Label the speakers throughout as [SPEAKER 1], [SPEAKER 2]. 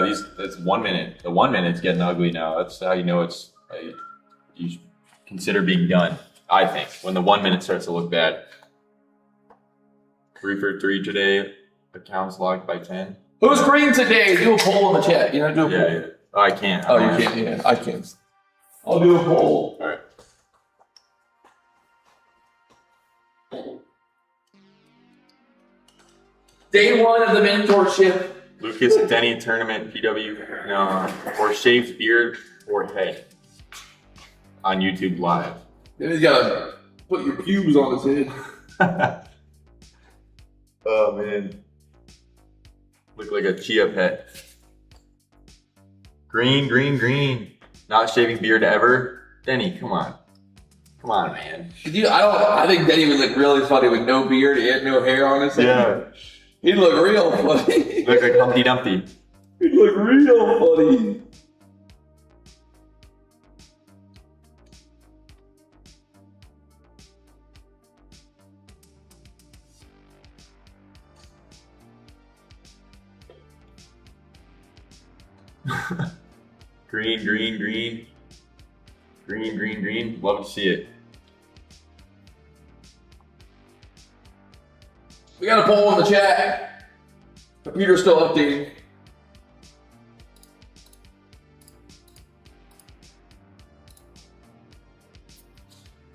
[SPEAKER 1] Yeah, that's 1 minute. The 1 minute's getting ugly now. That's how you know it's you should consider being done. I think when the 1 minute starts to look bad. 3 for 3 today. Accounts locked by 10.
[SPEAKER 2] Who's green today? Do a poll in the chat. You know, do a poll.
[SPEAKER 1] Yeah. Oh, I can't.
[SPEAKER 2] Oh, you can't. Yeah, I can. I'll do a poll.
[SPEAKER 1] All right.
[SPEAKER 2] Day 1 of the mentorship.
[SPEAKER 1] Lucas, Denny tournament, PW, or shaved beard or head on YouTube Live.
[SPEAKER 2] Then he's gotta put your pubes on his head.
[SPEAKER 1] Oh man, look like a chia pet. Green. Not shaving beard ever. Denny, come on, man.
[SPEAKER 2] I think Denny would look really funny with no beard and no hair on his head.
[SPEAKER 1] Yeah,
[SPEAKER 2] He'd look real funny.
[SPEAKER 1] look like Humpty Dumpty.
[SPEAKER 2] He'd look real funny.
[SPEAKER 1] Green. Love to see it.
[SPEAKER 2] We got a poll in the chat. Computer's still updating.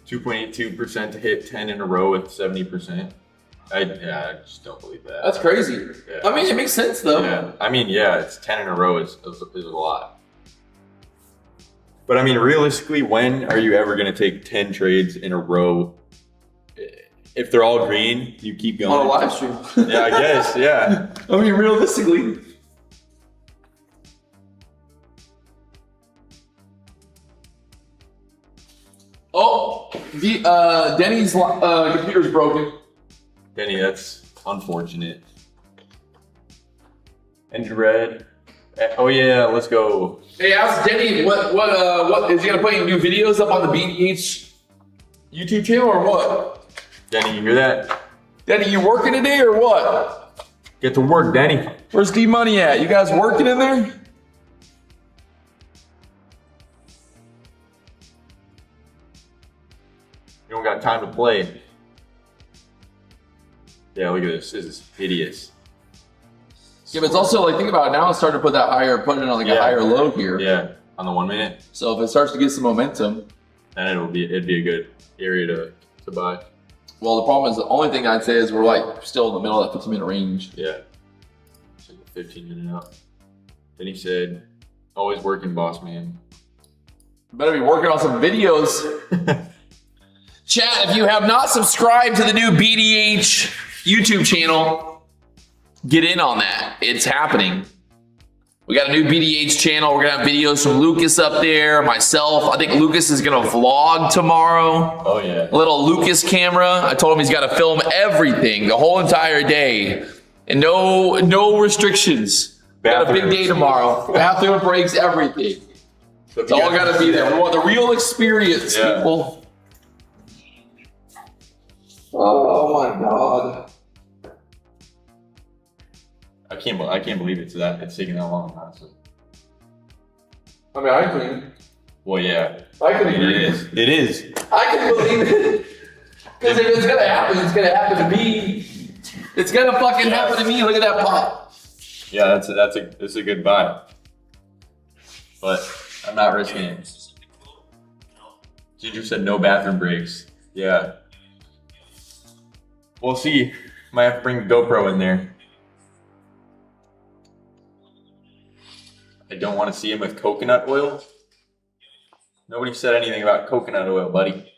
[SPEAKER 1] %2.82% to hit 10 in a row with 70%. I just don't believe that.
[SPEAKER 2] That's crazy.
[SPEAKER 1] Yeah.
[SPEAKER 2] I mean, it makes sense though.
[SPEAKER 1] Yeah. I mean, yeah, it's 10 in a row is a lot. But I mean, realistically, when are you ever going to take 10 trades in a row? If they're all green, you keep going.
[SPEAKER 2] On a live stream.
[SPEAKER 1] Yeah, I guess, yeah.
[SPEAKER 2] I mean, realistically. Oh, Denny's computer's broken.
[SPEAKER 1] Denny, that's unfortunate. Ended red. Oh yeah, let's go.
[SPEAKER 2] Hey, ask Denny what is he gonna put any new videos up on the BDH YouTube channel or what?
[SPEAKER 1] Denny, you hear that?
[SPEAKER 2] Denny, you working today or what?
[SPEAKER 1] Get to work, Denny.
[SPEAKER 2] Where's D-Money at? You guys working in there?
[SPEAKER 1] You don't got time to play. Yeah, look at this. This is hideous.
[SPEAKER 2] Yeah, but it's also like, think about it now. It's starting to put putting it on like a higher low here.
[SPEAKER 1] Yeah, on the 1 minute.
[SPEAKER 2] So if it starts to get some momentum,
[SPEAKER 1] then it'd be a good area to buy.
[SPEAKER 2] well, the problem is the only thing I'd say is we're like still in the middle of that 15-minute range.
[SPEAKER 1] Yeah. So 15 minute up. Then he said, always working, boss man.
[SPEAKER 2] Better be working on some videos. Chat, if you have not subscribed to the new BDH YouTube channel, get in on that. It's happening. We got a new BDH channel. We're gonna have videos from Lucas up there, myself. I think Lucas is gonna vlog tomorrow.
[SPEAKER 1] Oh yeah.
[SPEAKER 2] A little Lucas camera. I told him he's gotta film everything the whole entire day. And no restrictions. Got a big day tomorrow. Bathroom breaks, everything.
[SPEAKER 1] So
[SPEAKER 2] It's all gotta be there. We want the real experience,
[SPEAKER 1] Yeah.
[SPEAKER 2] people. Oh my God.
[SPEAKER 1] I can't believe it's taking that long, honestly.
[SPEAKER 2] I mean, I can.
[SPEAKER 1] Well, yeah.
[SPEAKER 2] I can
[SPEAKER 1] It
[SPEAKER 2] agree.
[SPEAKER 1] is. It is.
[SPEAKER 2] I can believe it. Because if it's gonna happen, it's gonna happen to me. It's gonna fucking happen to me. Look at that pot.
[SPEAKER 1] Yeah, that's a good buy. But I'm not risking it. Ginger said no bathroom breaks. Yeah. We'll see. Might have to bring the GoPro in there. I don't want to see him with coconut oil. Nobody said anything about coconut oil, buddy.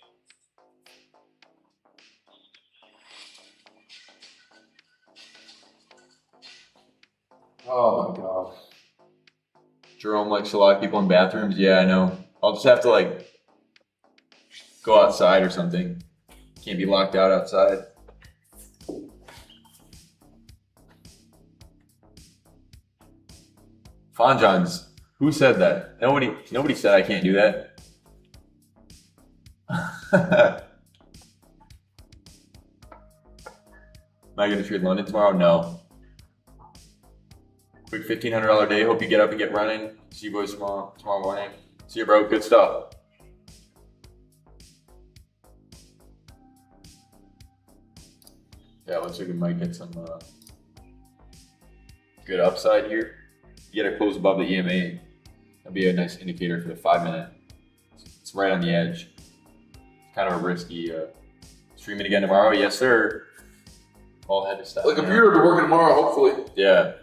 [SPEAKER 2] Oh my God.
[SPEAKER 1] Jerome likes to lock people in bathrooms. Yeah, I know. I'll just have to like go outside or something. Can't be locked out outside. Fonjons, who said that? Nobody said I can't do that. Am I gonna trade London tomorrow? No. Quick $1,500 day. Hope you get up and get running. See you boys tomorrow morning. See you, bro. Good stuff. Yeah, looks like we might get some good upside here. You gotta close above the EMA. That'd be a nice indicator for the 5 minute. It's right on the edge. It's kind of a risky. Stream it again tomorrow. Yes, sir. All had to stop.
[SPEAKER 2] The computer will be working tomorrow, hopefully.
[SPEAKER 1] Yeah.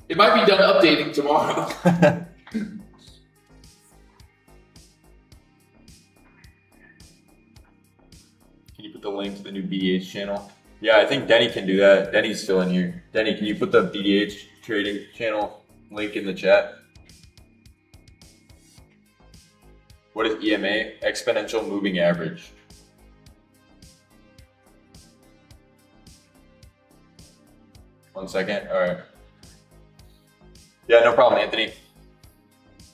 [SPEAKER 2] It might be done updating tomorrow.
[SPEAKER 1] Can you put the link to the new BDH channel? Yeah, I think Denny can do that. Denny's still in here. Denny, can you put the BDH trading channel link in the chat? What is EMA? Exponential moving average. One second. All right. Yeah, no problem, Anthony.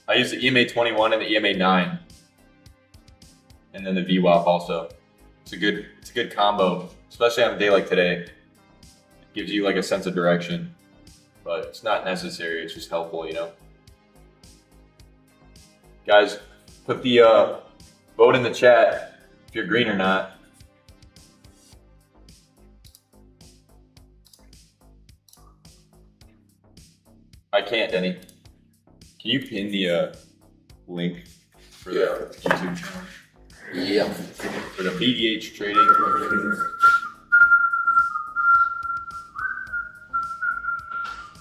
[SPEAKER 1] I use the EMA 21 and the EMA 9, and then the VWAP also. It's a good combo, especially on a day like today. It gives you like a sense of direction, but it's not necessary. It's just helpful, you know. Guys, put the vote in the chat if you're green or not. I can't, Denny. Can you pin the link for the YouTube channel?
[SPEAKER 2] Yeah.
[SPEAKER 1] For the BDH trading.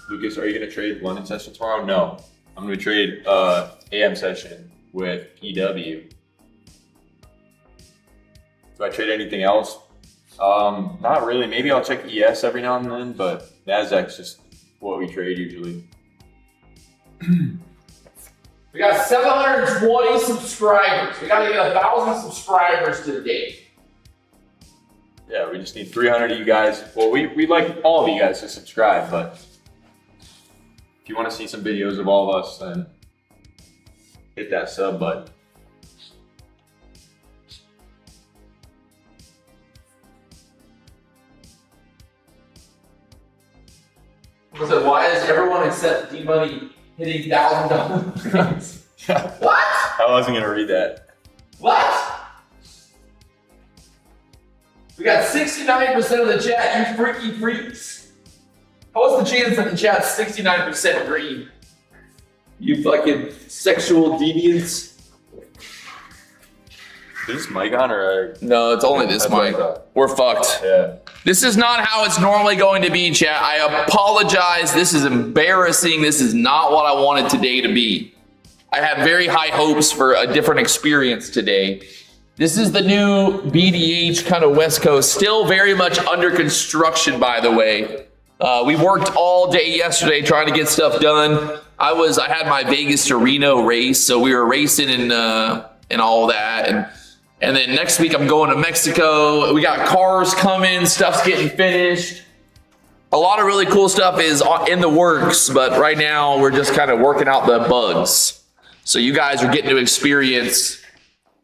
[SPEAKER 1] Lucas, are you going to trade London session tomorrow? No. I'm going to trade AM session with EW. Do I trade anything else? Not really. Maybe I'll check ES every now and then, but Nasdaq's just what we trade usually.
[SPEAKER 2] We got 720 subscribers. We got to get 1,000 subscribers today.
[SPEAKER 1] Yeah, we just need 300 of you guys. Well, we'd like all of you guys to subscribe, but if you want to see some videos of all of us, then hit that sub button.
[SPEAKER 2] So why is everyone except D-Money hitting $1,000? What?
[SPEAKER 1] I wasn't going to read that.
[SPEAKER 2] What? We got 69% of the chat, you freaky freaks. What's the chance that the chat's 69% green? You fucking sexual deviants.
[SPEAKER 1] Is this mic on or?
[SPEAKER 2] No, it's only this mic. We're fucked.
[SPEAKER 1] Yeah.
[SPEAKER 2] This is not how it's normally going to be, chat. I apologize. This is embarrassing. This is not what I wanted today to be. I had very high hopes for a different experience today. This is the new BDH kind of West Coast, still very much under construction, by the way. We worked all day yesterday trying to get stuff done. I had my Vegas to Reno race, so we were racing and all that. And then next week I'm going to Mexico. We got cars coming, stuff's getting finished. A lot of really cool stuff is in the works, but right now we're just kind of working out the bugs. So you guys are getting to experience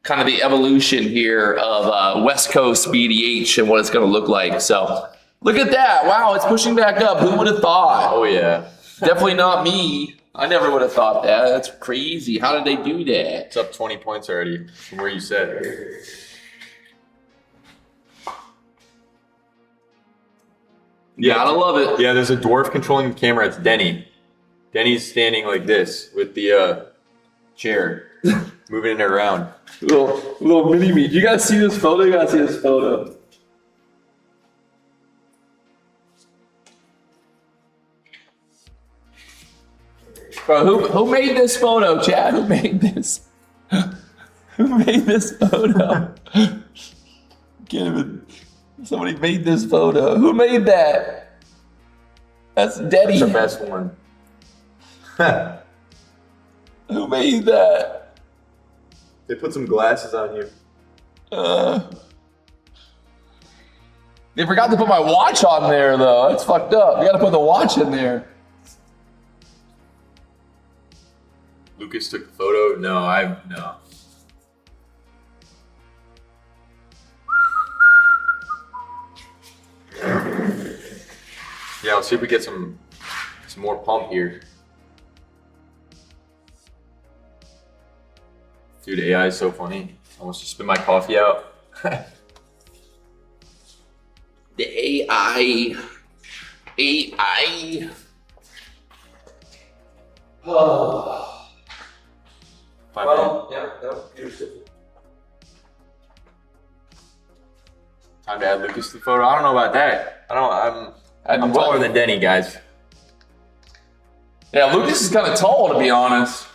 [SPEAKER 2] kind of the evolution here of West Coast BDH and what it's going to look like. So look at that. Wow, it's pushing back up. Who would have thought?
[SPEAKER 1] Oh, yeah.
[SPEAKER 2] Definitely not me. I never would have thought that. That's crazy. How did they do that?
[SPEAKER 1] It's up 20 points already from where you said.
[SPEAKER 2] Yeah, gotta love it.
[SPEAKER 1] Yeah, there's a dwarf controlling the camera. It's Denny. Denny's standing like this with the chair, moving it around.
[SPEAKER 2] Little mini me. Do you guys see this photo? You gotta see this photo. Bro, who made this photo, Chad? Who made this? Who made this photo? Can't even. Somebody made this photo. Who made that? That's Denny.
[SPEAKER 1] That's the best one.
[SPEAKER 2] Who made that?
[SPEAKER 1] They put some glasses on you.
[SPEAKER 2] They forgot to put my watch on there, though. That's fucked up. You gotta put the watch in there.
[SPEAKER 1] Lucas took the photo? No. Yeah, let's see if we get some some more pump here. Dude, AI is so funny. I almost just spit my coffee out.
[SPEAKER 2] The AI. Oh. Well, yeah,
[SPEAKER 1] time to add Lucas to the photo. I don't know about that. I'm taller than Denny, guys.
[SPEAKER 2] Yeah, Lucas is kind of tall, to be honest.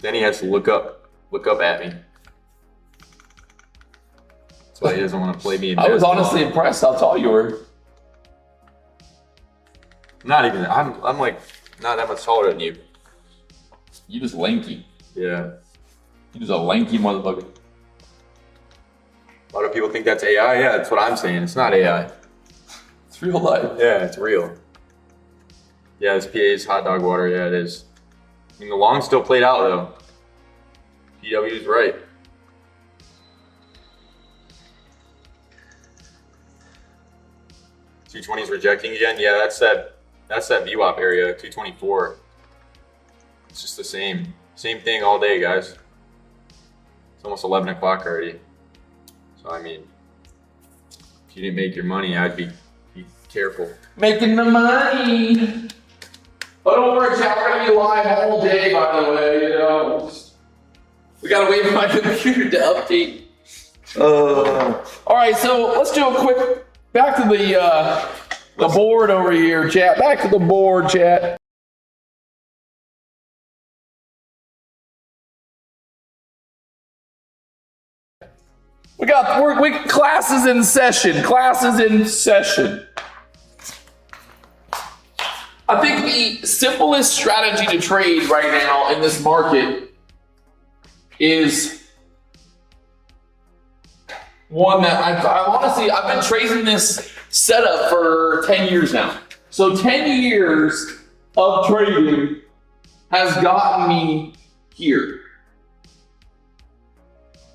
[SPEAKER 1] Denny has to look up at me. That's why he doesn't want to play me in
[SPEAKER 2] I was
[SPEAKER 1] basketball.
[SPEAKER 2] honestly impressed how tall you were.
[SPEAKER 1] Not even. I'm like not that much taller than you.
[SPEAKER 2] You just lanky.
[SPEAKER 1] Yeah.
[SPEAKER 2] You just a lanky motherfucker.
[SPEAKER 1] A lot of people think that's AI. Yeah, that's what I'm saying. It's not AI.
[SPEAKER 2] It's real life.
[SPEAKER 1] Yeah, it's real. Yeah, this PA is hot dog water. Yeah, it is. I mean, the long still played out though. PW's right. $220's rejecting again. Yeah, that's that VWAP area. 224. It's just the same thing all day, guys. It's almost 11 o'clock already. So I mean, if you didn't make your money, I'd be careful.
[SPEAKER 2] Making the money. But don't worry, chat. We're gonna be live all day, by the way. You know, we gotta wait for my computer to update. All right, so let's do a quick back to the board over here, chat. Back to the board, chat. We got classes in session. Classes in session. I think the simplest strategy to trade right now in this market is one that I honestly, I've been trading this setup for 10 years now. So 10 years of trading has gotten me here.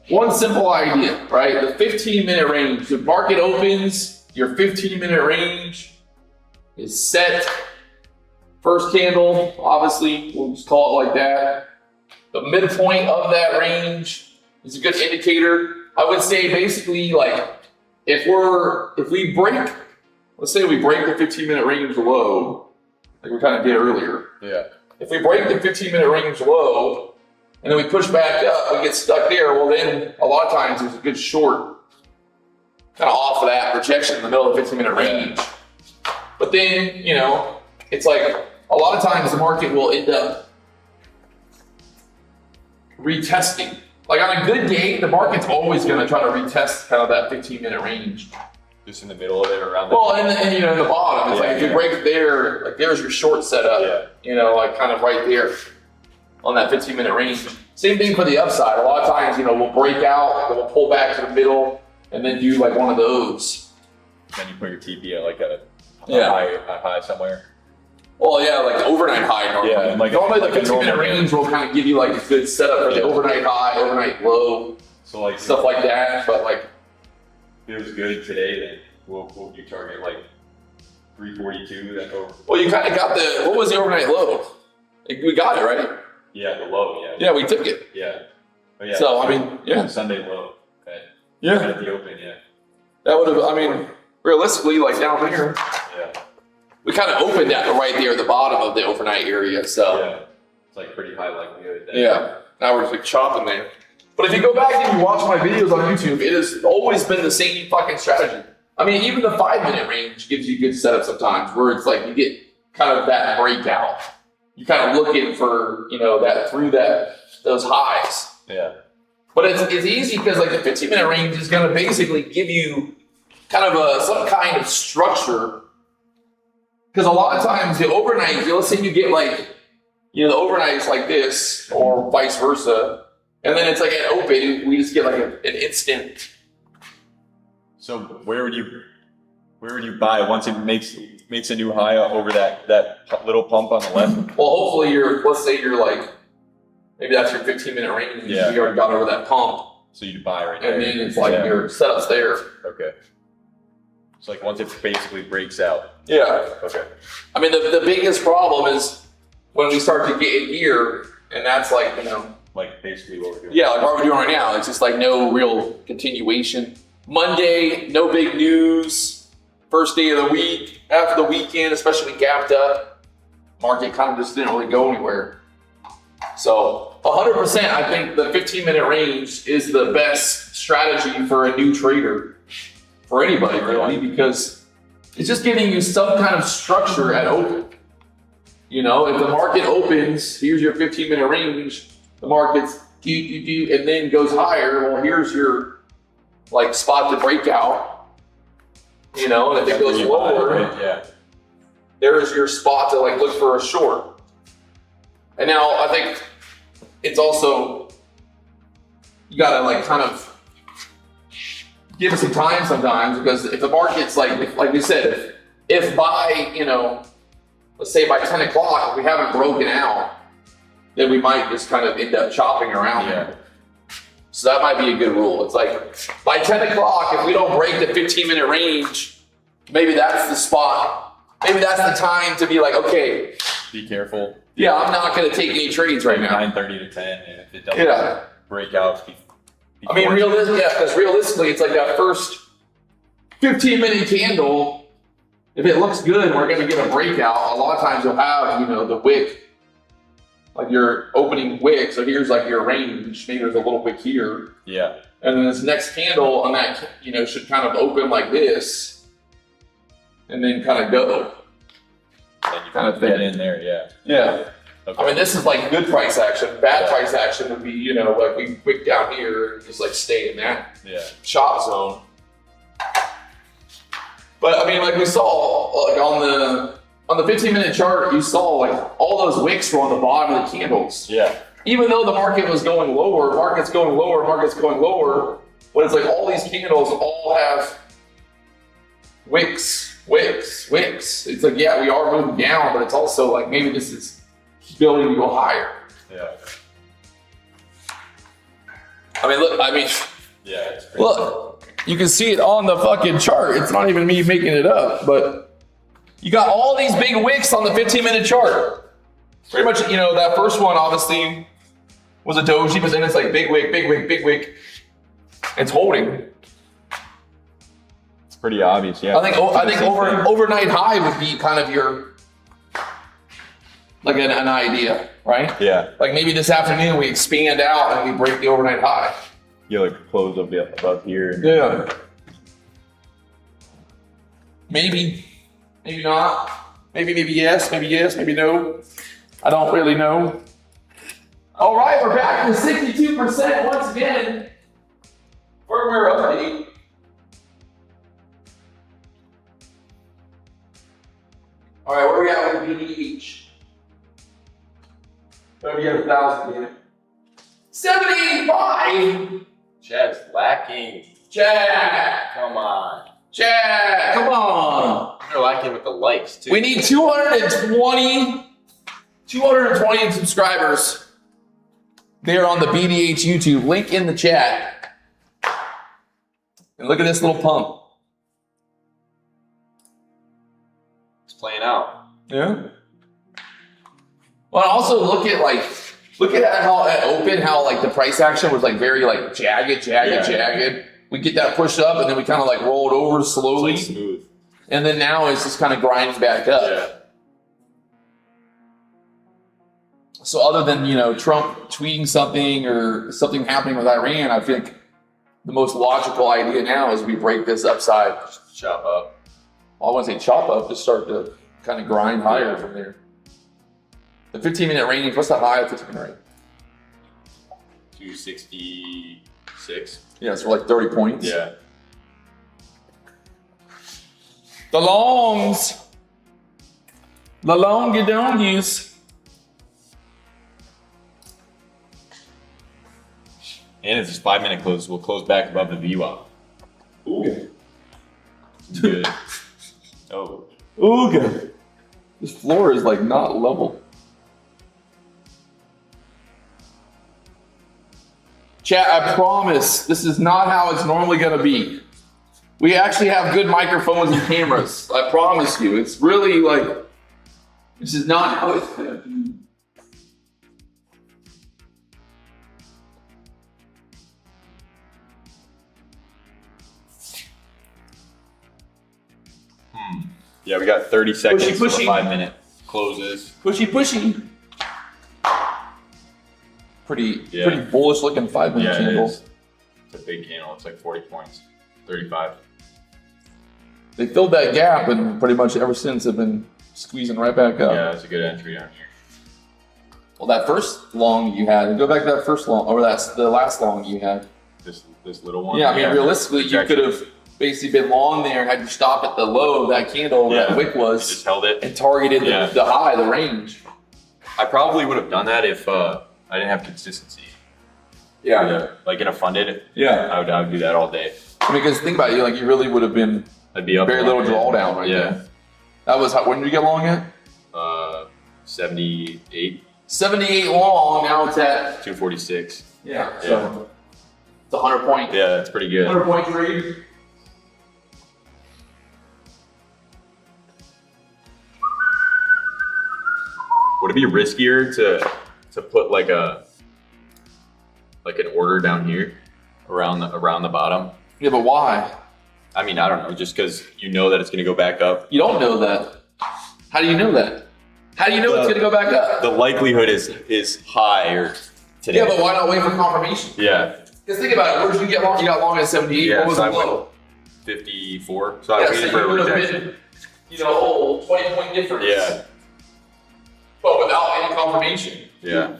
[SPEAKER 2] One simple idea, right? The 15-minute range. The market opens, your 15-minute range is set. First candle, obviously, we'll just call it like that. The midpoint of that range is a good indicator. I would say basically like if we break, let's say we break the 15-minute range low, like we kind of did earlier.
[SPEAKER 1] Yeah.
[SPEAKER 2] If we break the 15-minute range low and then we push back up, we get stuck there, well then a lot of times there's a good short kind of off of that rejection in the middle of the 15-minute range. But then, you know, it's like a lot of times the market will end up retesting. Like on a good day, the market's always going to try to retest kind of that 15-minute range.
[SPEAKER 1] Just in the middle of it, around.
[SPEAKER 2] Well, and you know, in the bottom, it's like if you break it there, like there's your short setup.
[SPEAKER 1] Yeah.
[SPEAKER 2] You know, like kind of right there on that 15-minute range. Same thing for the upside. A lot of times, you know, we'll break out, then we'll pull back to the middle, and then do like one of those.
[SPEAKER 1] Then you put your TP at like a high somewhere.
[SPEAKER 2] Well, yeah, like the overnight high normally.
[SPEAKER 1] Yeah, like
[SPEAKER 2] normally
[SPEAKER 1] like
[SPEAKER 2] the 15-minute range will kind of give you like a good setup for the overnight high, overnight low,
[SPEAKER 1] So like
[SPEAKER 2] stuff like that. But like,
[SPEAKER 1] if it was good today, then we'll do target like 342. That over.
[SPEAKER 2] well, you kind of got what was the overnight low? Like, we got it, right?
[SPEAKER 1] Yeah, the low. Yeah.
[SPEAKER 2] Yeah, we took it.
[SPEAKER 1] Yeah. Oh, yeah.
[SPEAKER 2] So, I mean, yeah.
[SPEAKER 1] Sunday low. Okay.
[SPEAKER 2] Yeah.
[SPEAKER 1] At the open. Yeah.
[SPEAKER 2] That would have, I mean, realistically, like down here,
[SPEAKER 1] Yeah.
[SPEAKER 2] we kind of opened at right there at the bottom of the overnight area. So,
[SPEAKER 1] Yeah. It's like pretty high likelihood. That
[SPEAKER 2] yeah. Now we're just like chopping there. But if you go back and you watch my videos on YouTube, it has always been the same fucking strategy. I mean, even the 5-minute range gives you good setup sometimes where it's like you get kind of that breakout. You're kind of looking for, you know, that through those highs.
[SPEAKER 1] Yeah.
[SPEAKER 2] But it's easy because like the 15-minute range is going to basically give you kind of some kind of structure. Because a lot of times the overnight, let's say you get like, you know, the overnight is like this or vice versa. And then it's like an open, we just get like an instant.
[SPEAKER 1] So where would you buy once it makes a new high over that little pump on the left?
[SPEAKER 2] Well, hopefully let's say you're like, maybe that's your 15-minute range.
[SPEAKER 1] Yeah.
[SPEAKER 2] You already got over that pump.
[SPEAKER 1] So you'd buy right there.
[SPEAKER 2] And then it's like your setup's there.
[SPEAKER 1] Okay. It's like once it basically breaks out.
[SPEAKER 2] Yeah.
[SPEAKER 1] Okay.
[SPEAKER 2] I mean, the biggest problem is when we start to get in gear, and that's like,
[SPEAKER 1] Like basically what we're doing.
[SPEAKER 2] yeah, like what we're doing right now. It's just like no real continuation. Monday, no big news. First day of the week, after the weekend, especially gapped up. Market kind of just didn't really go anywhere. So 100%, I think the 15-minute range is the best strategy for a new trader, for anybody really, because it's just giving you some kind of structure at open. If the market opens, here's your 15-minute range, the market's and then goes higher, well, here's your like spot to break out, and if it goes lower,
[SPEAKER 1] yeah,
[SPEAKER 2] there's your spot to like look for a short. And now I think it's also, you gotta like kind of give it some time sometimes, because if the market's like we said, if by, let's say by 10 o'clock, if we haven't broken out, then we might just kind of end up chopping around there. So that might be a good rule. It's like by 10 o'clock, if we don't break the 15-minute range, maybe that's the spot. Maybe that's the time to be like, okay,
[SPEAKER 1] be careful.
[SPEAKER 2] Yeah, I'm not going to take any trades right now.
[SPEAKER 1] 9:30 to 10, and if it doesn't break out,
[SPEAKER 2] I mean, because realistically, it's like that first 15-minute candle. If it looks good, we're going to get a breakout. A lot of times you'll have, the wick, like your opening wick. So here's like your range. Maybe there's a little wick here.
[SPEAKER 1] Yeah.
[SPEAKER 2] And then this next candle on that, should kind of open like this, and then kind of go.
[SPEAKER 1] And you kind of get in there, yeah.
[SPEAKER 2] Yeah.
[SPEAKER 1] Okay.
[SPEAKER 2] I mean, this is like good price action. Bad price action would be, like we wick down here and just like stay in that shot zone. But I mean, like we saw, like on the 15-minute chart, you saw like all those wicks were on the bottom of the candles.
[SPEAKER 1] Yeah.
[SPEAKER 2] Even though the market was going lower, market's going lower, but it's like all these candles all have wicks. It's like, yeah, we are moving down, but it's also like maybe this is building to go higher.
[SPEAKER 1] Yeah. Yeah. It's pretty
[SPEAKER 2] Look, you can see it on the fucking chart. It's not even me making it up, but you got all these big wicks on the 15-minute chart. Pretty much, that first one obviously was a doji, but then it's like big wick. It's holding.
[SPEAKER 1] It's pretty obvious, yeah.
[SPEAKER 2] I think overnight high would be kind of your, like an idea, right?
[SPEAKER 1] Yeah.
[SPEAKER 2] Like maybe this afternoon we expand out and we break the overnight high.
[SPEAKER 1] You like close up above here.
[SPEAKER 2] Yeah. Maybe not. Maybe yes, maybe no. I don't really know. All right, we're back to 62% once again. Firmware update. All right, where are we at with BDH? Maybe get 1,000 in it. 785.
[SPEAKER 1] Chad's lacking.
[SPEAKER 2] Chad,
[SPEAKER 1] Come on. You're lacking with the likes, too.
[SPEAKER 2] We need 220 subscribers there on the BDH YouTube. Link in the chat. And look at this little pump.
[SPEAKER 1] It's playing out.
[SPEAKER 2] Yeah. Well, also look at how at open, how like the price action was like very like jagged. We get that pushed up and then we kind of like rolled over slowly.
[SPEAKER 1] It's like smooth.
[SPEAKER 2] And then now it's just kind of grinding back up.
[SPEAKER 1] Yeah.
[SPEAKER 2] So other than, Trump tweeting something or something happening with Iran, I think the most logical idea now is we break this upside.
[SPEAKER 1] Just chop up.
[SPEAKER 2] I wouldn't say chop up, just start to kind of grind higher from there. The 15-minute range, what's the high of 15-minute range?
[SPEAKER 1] 266.
[SPEAKER 2] Yeah, so like 30 points.
[SPEAKER 1] Yeah.
[SPEAKER 2] The longs. The longy dongies.
[SPEAKER 1] And it's just 5-minute close. We'll close back above the VWAP.
[SPEAKER 2] Ooh.
[SPEAKER 1] Good. Oh.
[SPEAKER 2] Ooh, good. This floor is like not level. Chat, I promise this is not how it's normally going to be. We actually have good microphones and cameras. I promise you. It's really like, this is not how it's gonna be.
[SPEAKER 1] Yeah, we got 30 seconds
[SPEAKER 2] Pushy,
[SPEAKER 1] for
[SPEAKER 2] pushy.
[SPEAKER 1] the 5-minute closes.
[SPEAKER 2] Pushy, pushy. Pretty bullish looking 5-minute
[SPEAKER 1] Yeah, it
[SPEAKER 2] candle.
[SPEAKER 1] is. It's a big candle. It's like 40 points, 35.
[SPEAKER 2] They filled that gap, and pretty much ever since have been squeezing right back up.
[SPEAKER 1] Yeah, it's a good entry down here.
[SPEAKER 2] Well, that first long you had, go back to that first long, or that's the last long you had.
[SPEAKER 1] This little one.
[SPEAKER 2] Yeah, I mean, realistically, you could have basically been long there and had you stop at the low of that candle where that wick was,
[SPEAKER 1] just held it
[SPEAKER 2] and targeted the high, the range.
[SPEAKER 1] I probably would have done that if I didn't have consistency.
[SPEAKER 2] Yeah.
[SPEAKER 1] Like in a funded,
[SPEAKER 2] Yeah.
[SPEAKER 1] I would do that all day.
[SPEAKER 2] I mean, because think about it, like you really would have been
[SPEAKER 1] I'd be up
[SPEAKER 2] very little drawdown right
[SPEAKER 1] yeah.
[SPEAKER 2] there. That was when did you get long at?
[SPEAKER 1] 78,
[SPEAKER 2] 78 long. Now it's at
[SPEAKER 1] 246.
[SPEAKER 2] yeah. So it's 100 point.
[SPEAKER 1] Yeah, that's pretty good.
[SPEAKER 2] 100 point trade.
[SPEAKER 1] Would it be riskier to put like an order down here around the bottom?
[SPEAKER 2] Yeah, but why?
[SPEAKER 1] I mean, I don't know, just because you know that it's going to go back up.
[SPEAKER 2] You don't know that. How do you know that? How do you know it's going to go back up?
[SPEAKER 1] The likelihood is higher today.
[SPEAKER 2] Yeah, but why not wait for confirmation?
[SPEAKER 1] Yeah.
[SPEAKER 2] Because think about it. Where did you get long? You got long at 78.
[SPEAKER 1] Yeah,
[SPEAKER 2] What was
[SPEAKER 1] so
[SPEAKER 2] the
[SPEAKER 1] I went
[SPEAKER 2] low?
[SPEAKER 1] 54. So I
[SPEAKER 2] Yeah,
[SPEAKER 1] waited
[SPEAKER 2] so
[SPEAKER 1] for a
[SPEAKER 2] you would have
[SPEAKER 1] rejection.
[SPEAKER 2] been, 20 point difference.
[SPEAKER 1] Yeah.
[SPEAKER 2] But without any confirmation.
[SPEAKER 1] Yeah.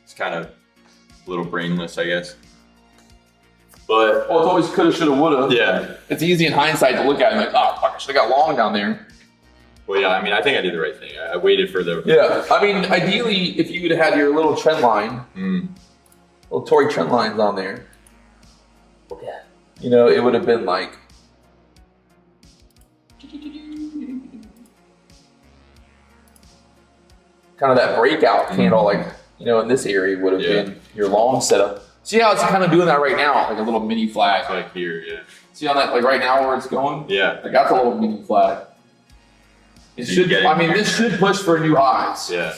[SPEAKER 1] It's kind of a little brainless, I guess. But
[SPEAKER 2] Well, it's always coulda, shoulda, woulda.
[SPEAKER 1] yeah.
[SPEAKER 2] It's easy in hindsight to look at it and like, oh, fuck, I should have got long down there.
[SPEAKER 1] Well, yeah, I mean, I think I did the right thing. I waited for the.
[SPEAKER 2] Yeah. I mean, ideally, if you would have had your little trend line, little Tory trend lines on there, it would have been like, kind of that breakout candle, like, in this area would have been your long setup. See how it's kind of doing that right now, like a little mini flag.
[SPEAKER 1] Like here, yeah.
[SPEAKER 2] See on that, like right now where it's going?
[SPEAKER 1] Yeah.
[SPEAKER 2] Like that's a little mini flag. It should. I mean, this should push for new highs.
[SPEAKER 1] Yeah.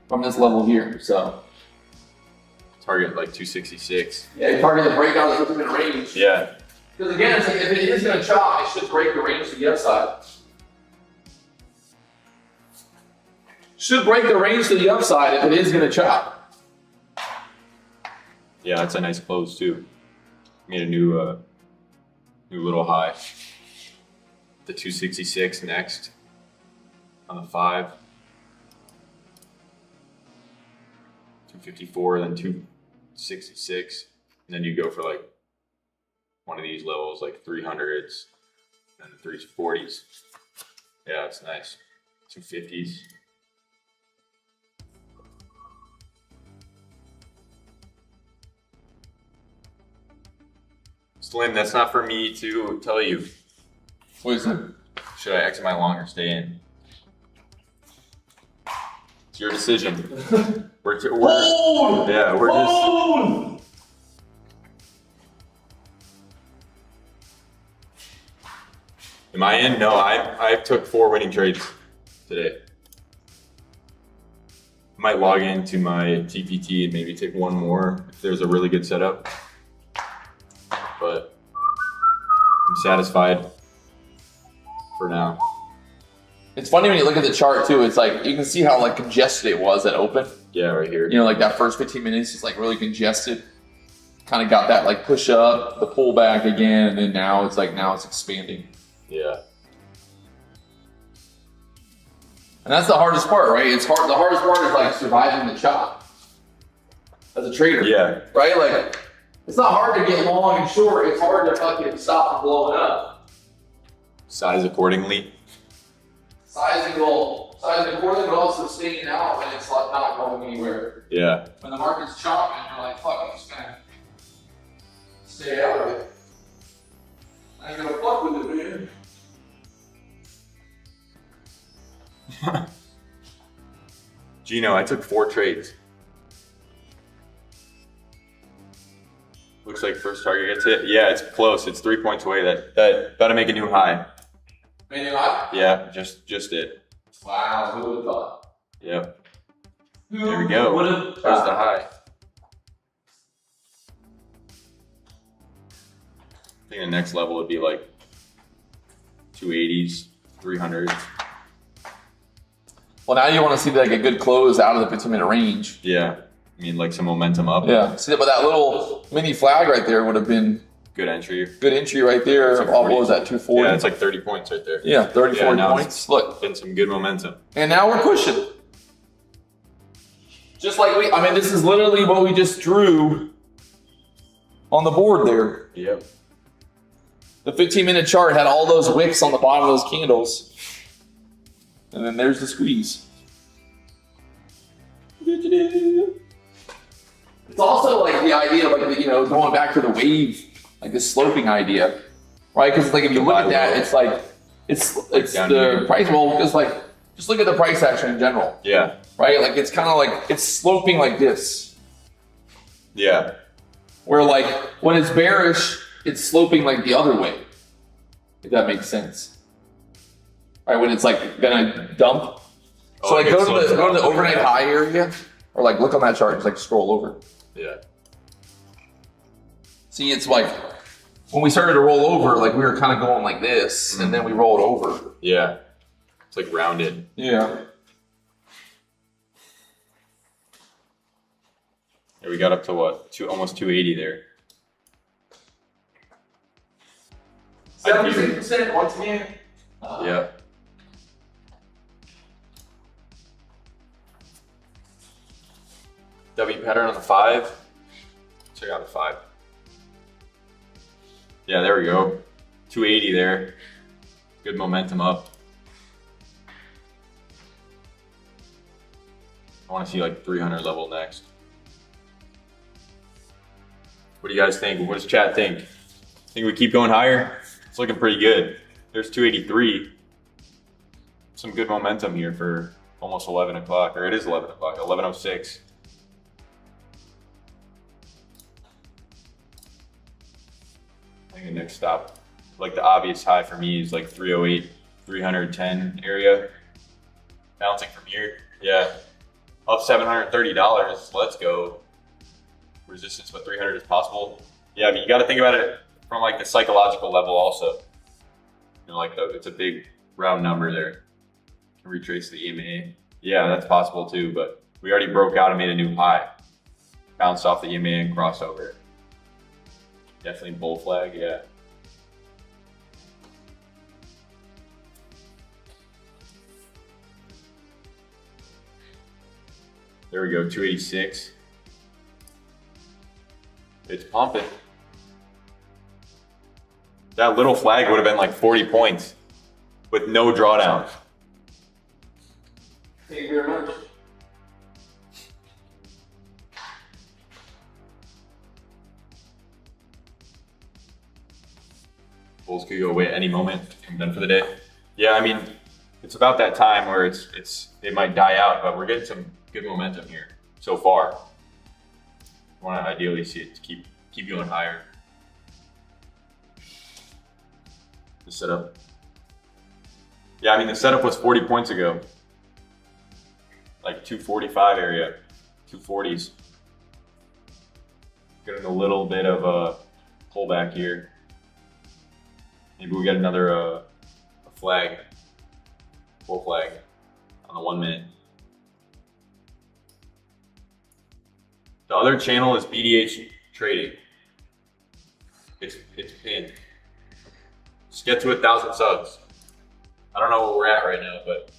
[SPEAKER 2] From this level here, so.
[SPEAKER 1] Target like 266.
[SPEAKER 2] Yeah, target the breakout that's within range.
[SPEAKER 1] Yeah.
[SPEAKER 2] Because again, it's like if it is going to chop, it should break the range to the upside. Should break the range to the upside if it is going to chop.
[SPEAKER 1] Yeah, that's a nice close too. Made a new little high. The 266 next on the 5. 254, then 266, and then you go for like one of these levels, like 300s and 340s. Yeah, it's nice. 250s. Slim, that's not for me to tell you.
[SPEAKER 2] What is it?
[SPEAKER 1] Should I exit my long or stay in? It's your decision.
[SPEAKER 2] Hold!
[SPEAKER 1] Yeah, we're
[SPEAKER 2] Hold!
[SPEAKER 1] Am I in? No, I took 4 winning trades today. I might log into my TPT and maybe take one more if there's a really good setup. But I'm satisfied for now.
[SPEAKER 2] It's funny when you look at the chart too. It's like you can see how like congested it was at open.
[SPEAKER 1] Yeah, right here.
[SPEAKER 2] Like that first 15 minutes is like really congested. Kind of got that like push up, the pull back again, and then now it's expanding.
[SPEAKER 1] Yeah.
[SPEAKER 2] And that's the hardest part, right? It's hard. The hardest part is like surviving the chop as a trader.
[SPEAKER 1] Yeah.
[SPEAKER 2] Right? Like it's not hard to get long and short. It's hard to fucking stop from blowing up.
[SPEAKER 1] Size accordingly.
[SPEAKER 2] Sizing accordingly, but also staying out when it's like not going anywhere.
[SPEAKER 1] Yeah.
[SPEAKER 2] When the market's chopping, you're like, fuck, I'm just gonna stay out of it. I ain't gonna fuck with it, man.
[SPEAKER 1] Gino, I took 4 trades. Looks like first First target gets hit. Yeah, it's close. It's 3 points away. That about to make a new high.
[SPEAKER 2] Made a new high?
[SPEAKER 1] Yeah, just it.
[SPEAKER 2] Wow, who would have thought?
[SPEAKER 1] Yep. There we go. There's the high. I think the next level would be like 280s, 300s.
[SPEAKER 2] Well, now you want to see like a good close out of the 15-minute range.
[SPEAKER 1] Yeah. I mean, like some momentum up.
[SPEAKER 2] Yeah. See, but that little mini flag right there would have been
[SPEAKER 1] good entry.
[SPEAKER 2] Good entry right there.
[SPEAKER 1] Like
[SPEAKER 2] what was that, 240?
[SPEAKER 1] Yeah, it's like 30 points right there.
[SPEAKER 2] Yeah, 30, 40 points. Look.
[SPEAKER 1] Been some good momentum.
[SPEAKER 2] And now we're pushing. Just like this is literally what we just drew on the board there.
[SPEAKER 1] Yep.
[SPEAKER 2] The 15-minute chart had all those wicks on the bottom of those candles. And then there's the squeeze. It's also like the idea of like, going back to the wave, like this sloping idea, right? Because like if you look at that, it's like, it's the price, well, just look at the price action in general.
[SPEAKER 1] Yeah.
[SPEAKER 2] Right? Like it's kind of like, it's sloping like this.
[SPEAKER 1] Yeah.
[SPEAKER 2] Where like, when it's bearish, it's sloping like the other way. If that makes sense. Right, when it's like gonna dump. So like go to the overnight high area, or like look on that chart, just like scroll over.
[SPEAKER 1] Yeah.
[SPEAKER 2] See, it's like when we started to roll over, like we were kind of going like this, and then we rolled over.
[SPEAKER 1] Yeah. It's like rounded.
[SPEAKER 2] Yeah.
[SPEAKER 1] Yeah, we got up to what? Almost 280 there.
[SPEAKER 2] 76% once again.
[SPEAKER 1] Yeah. W pattern on the 5. Check out the 5. Yeah, there we go. 280 there. Good momentum up. I want to see like 300 level next. What do you guys think? What does chat think? Think we keep going higher? It's looking pretty good. There's 283. Some good momentum here for almost 11 o'clock, or it is 11 o'clock, 11:06. I think the next stop, like the obvious high for me is like 308, 310 area. Bouncing from here, yeah. Up $730, let's go. Resistance with 300 is possible. Yeah, but you got to think about it from like the psychological level also. Like it's a big round number there. Can retrace the EMA. Yeah, that's possible too, but we already broke out and made a new high. Bounced off the EMA and crossover. Definitely bull flag, yeah. There we go, 286. It's pumping. That little flag would have been like 40 points with no drawdown.
[SPEAKER 2] Thank you very much.
[SPEAKER 1] Bulls could go away at any moment. I'm done for the day. Yeah, I mean, it's about that time where it might die out, but we're getting some good momentum here so far. I want to ideally see it keep going higher. The setup. Yeah, I mean the setup was 40 points ago. Like 245 area, 240s. Getting a little bit of a pullback here. Maybe we get another a flag, full flag on the 1 minute. The other channel is BDH trading. It's pinned. Just get to 1,000 subs. I don't know where we're at right now, but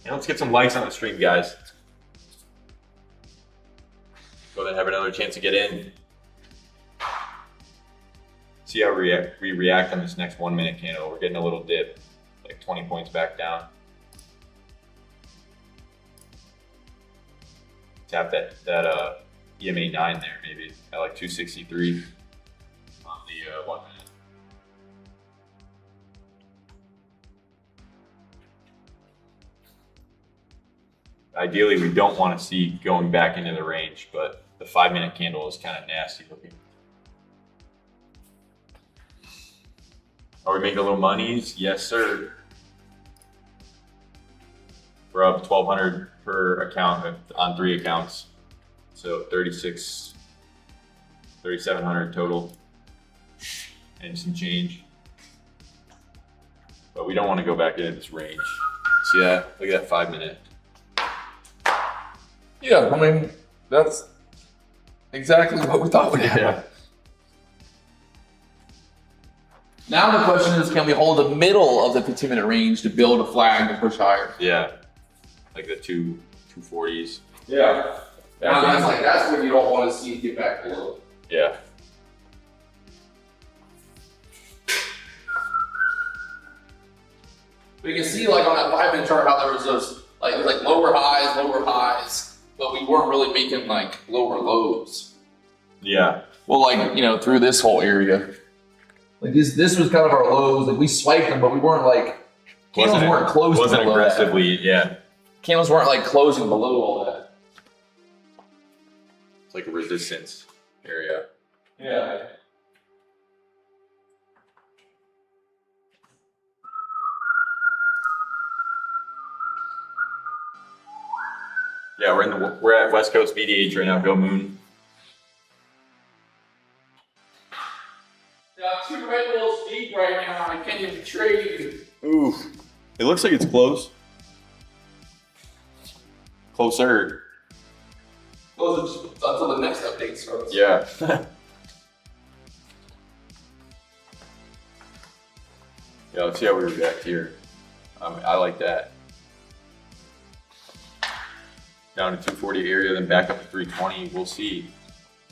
[SPEAKER 1] let's get some likes on the stream, guys. Go ahead and have another chance to get in. See how we react on this next 1 minute candle. We're getting a little dip, like 20 points back down. Tap that EMA 9 there, maybe at like 263 on the 1 minute. ideally we don't want to see going back into the range, but the 5-minute candle is kind of nasty looking. Are we making a little monies? Yes, sir. We're up 1,200 per account on 3 accounts. So 3,700 total and some change. But we don't want to go back into this range. See that? Look at that 5-minute.
[SPEAKER 2] Yeah, I mean, that's exactly what we thought would happen.
[SPEAKER 1] Yeah.
[SPEAKER 2] Now the question is, can we hold the middle of the 15-minute range to build a flag to push higher?
[SPEAKER 1] Yeah. Like the 240s.
[SPEAKER 2] Yeah. That's when you don't want to see it get back below.
[SPEAKER 1] Yeah.
[SPEAKER 2] But you can see like on that 5-minute chart how there was those like lower highs, but we weren't really making like lower lows.
[SPEAKER 1] Yeah.
[SPEAKER 2] Well, like, you know, through this whole area. Like this was kind of our lows. Like we swiped them, but we weren't like candles weren't closing.
[SPEAKER 1] Wasn't
[SPEAKER 2] below
[SPEAKER 1] aggressively,
[SPEAKER 2] that.
[SPEAKER 1] yeah.
[SPEAKER 2] Candles weren't like closing below all that.
[SPEAKER 1] It's like a resistance area.
[SPEAKER 2] Yeah.
[SPEAKER 1] Yeah, we're at West Coast BDH right now. Go Moon.
[SPEAKER 2] Got 2 Red Bulls deep right now. I can't even trade.
[SPEAKER 1] Ooh, it looks like it's close. Closer.
[SPEAKER 2] Well, until the next update starts.
[SPEAKER 1] Yeah. Yeah, let's see how we react here. I like that. Down to 240 area, then back up to 320. We'll see.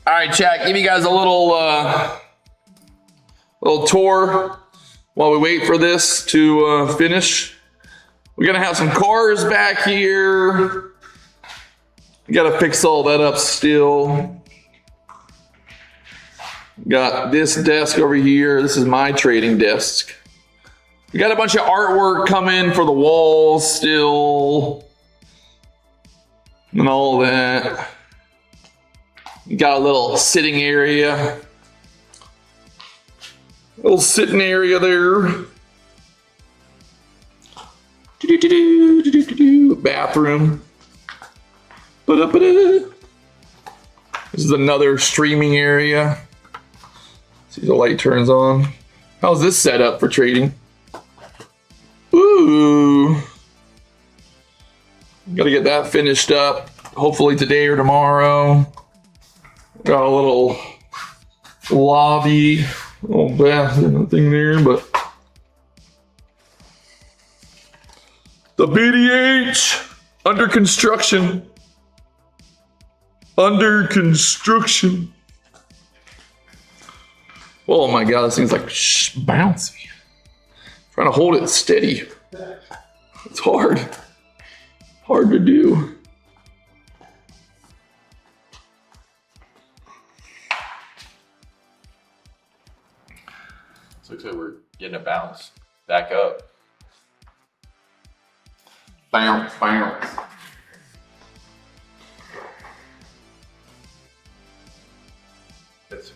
[SPEAKER 2] All right, chat. Give you guys a little tour while we wait for this to finish. We're gonna have some cars back here. We gotta fix all that up still. Got this desk over here. This is my trading desk. We got a bunch of artwork coming for the walls still. And all that. You got a little sitting area. Little sitting area there. Bathroom. This is another streaming area. See, the light turns on. How's this set up for trading? Ooh. Gotta get that finished up. Hopefully today or tomorrow. Got a little lobby, little bathroom thing there, but the BDH under construction. Under construction. Oh my God, this thing's like bouncy. Trying to hold it steady. It's hard. Hard to do.
[SPEAKER 1] Looks like we're getting a bounce back up.
[SPEAKER 2] Bounce, bounce.
[SPEAKER 1] That's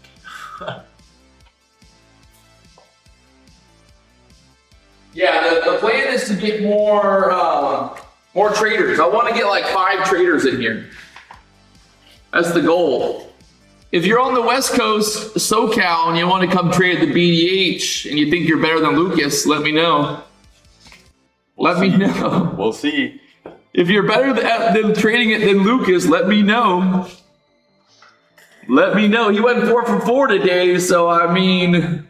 [SPEAKER 2] Yeah, the plan is to get more traders. I want to get like 5 traders in here. That's the goal. If you're on the West Coast, SoCal, and you want to come trade at the BDH and you think you're better than Lucas, let me know. Let me know.
[SPEAKER 1] We'll see.
[SPEAKER 2] If you're better than trading it than Lucas, let me know. Let me know. He went 4 for 4 today, so I mean,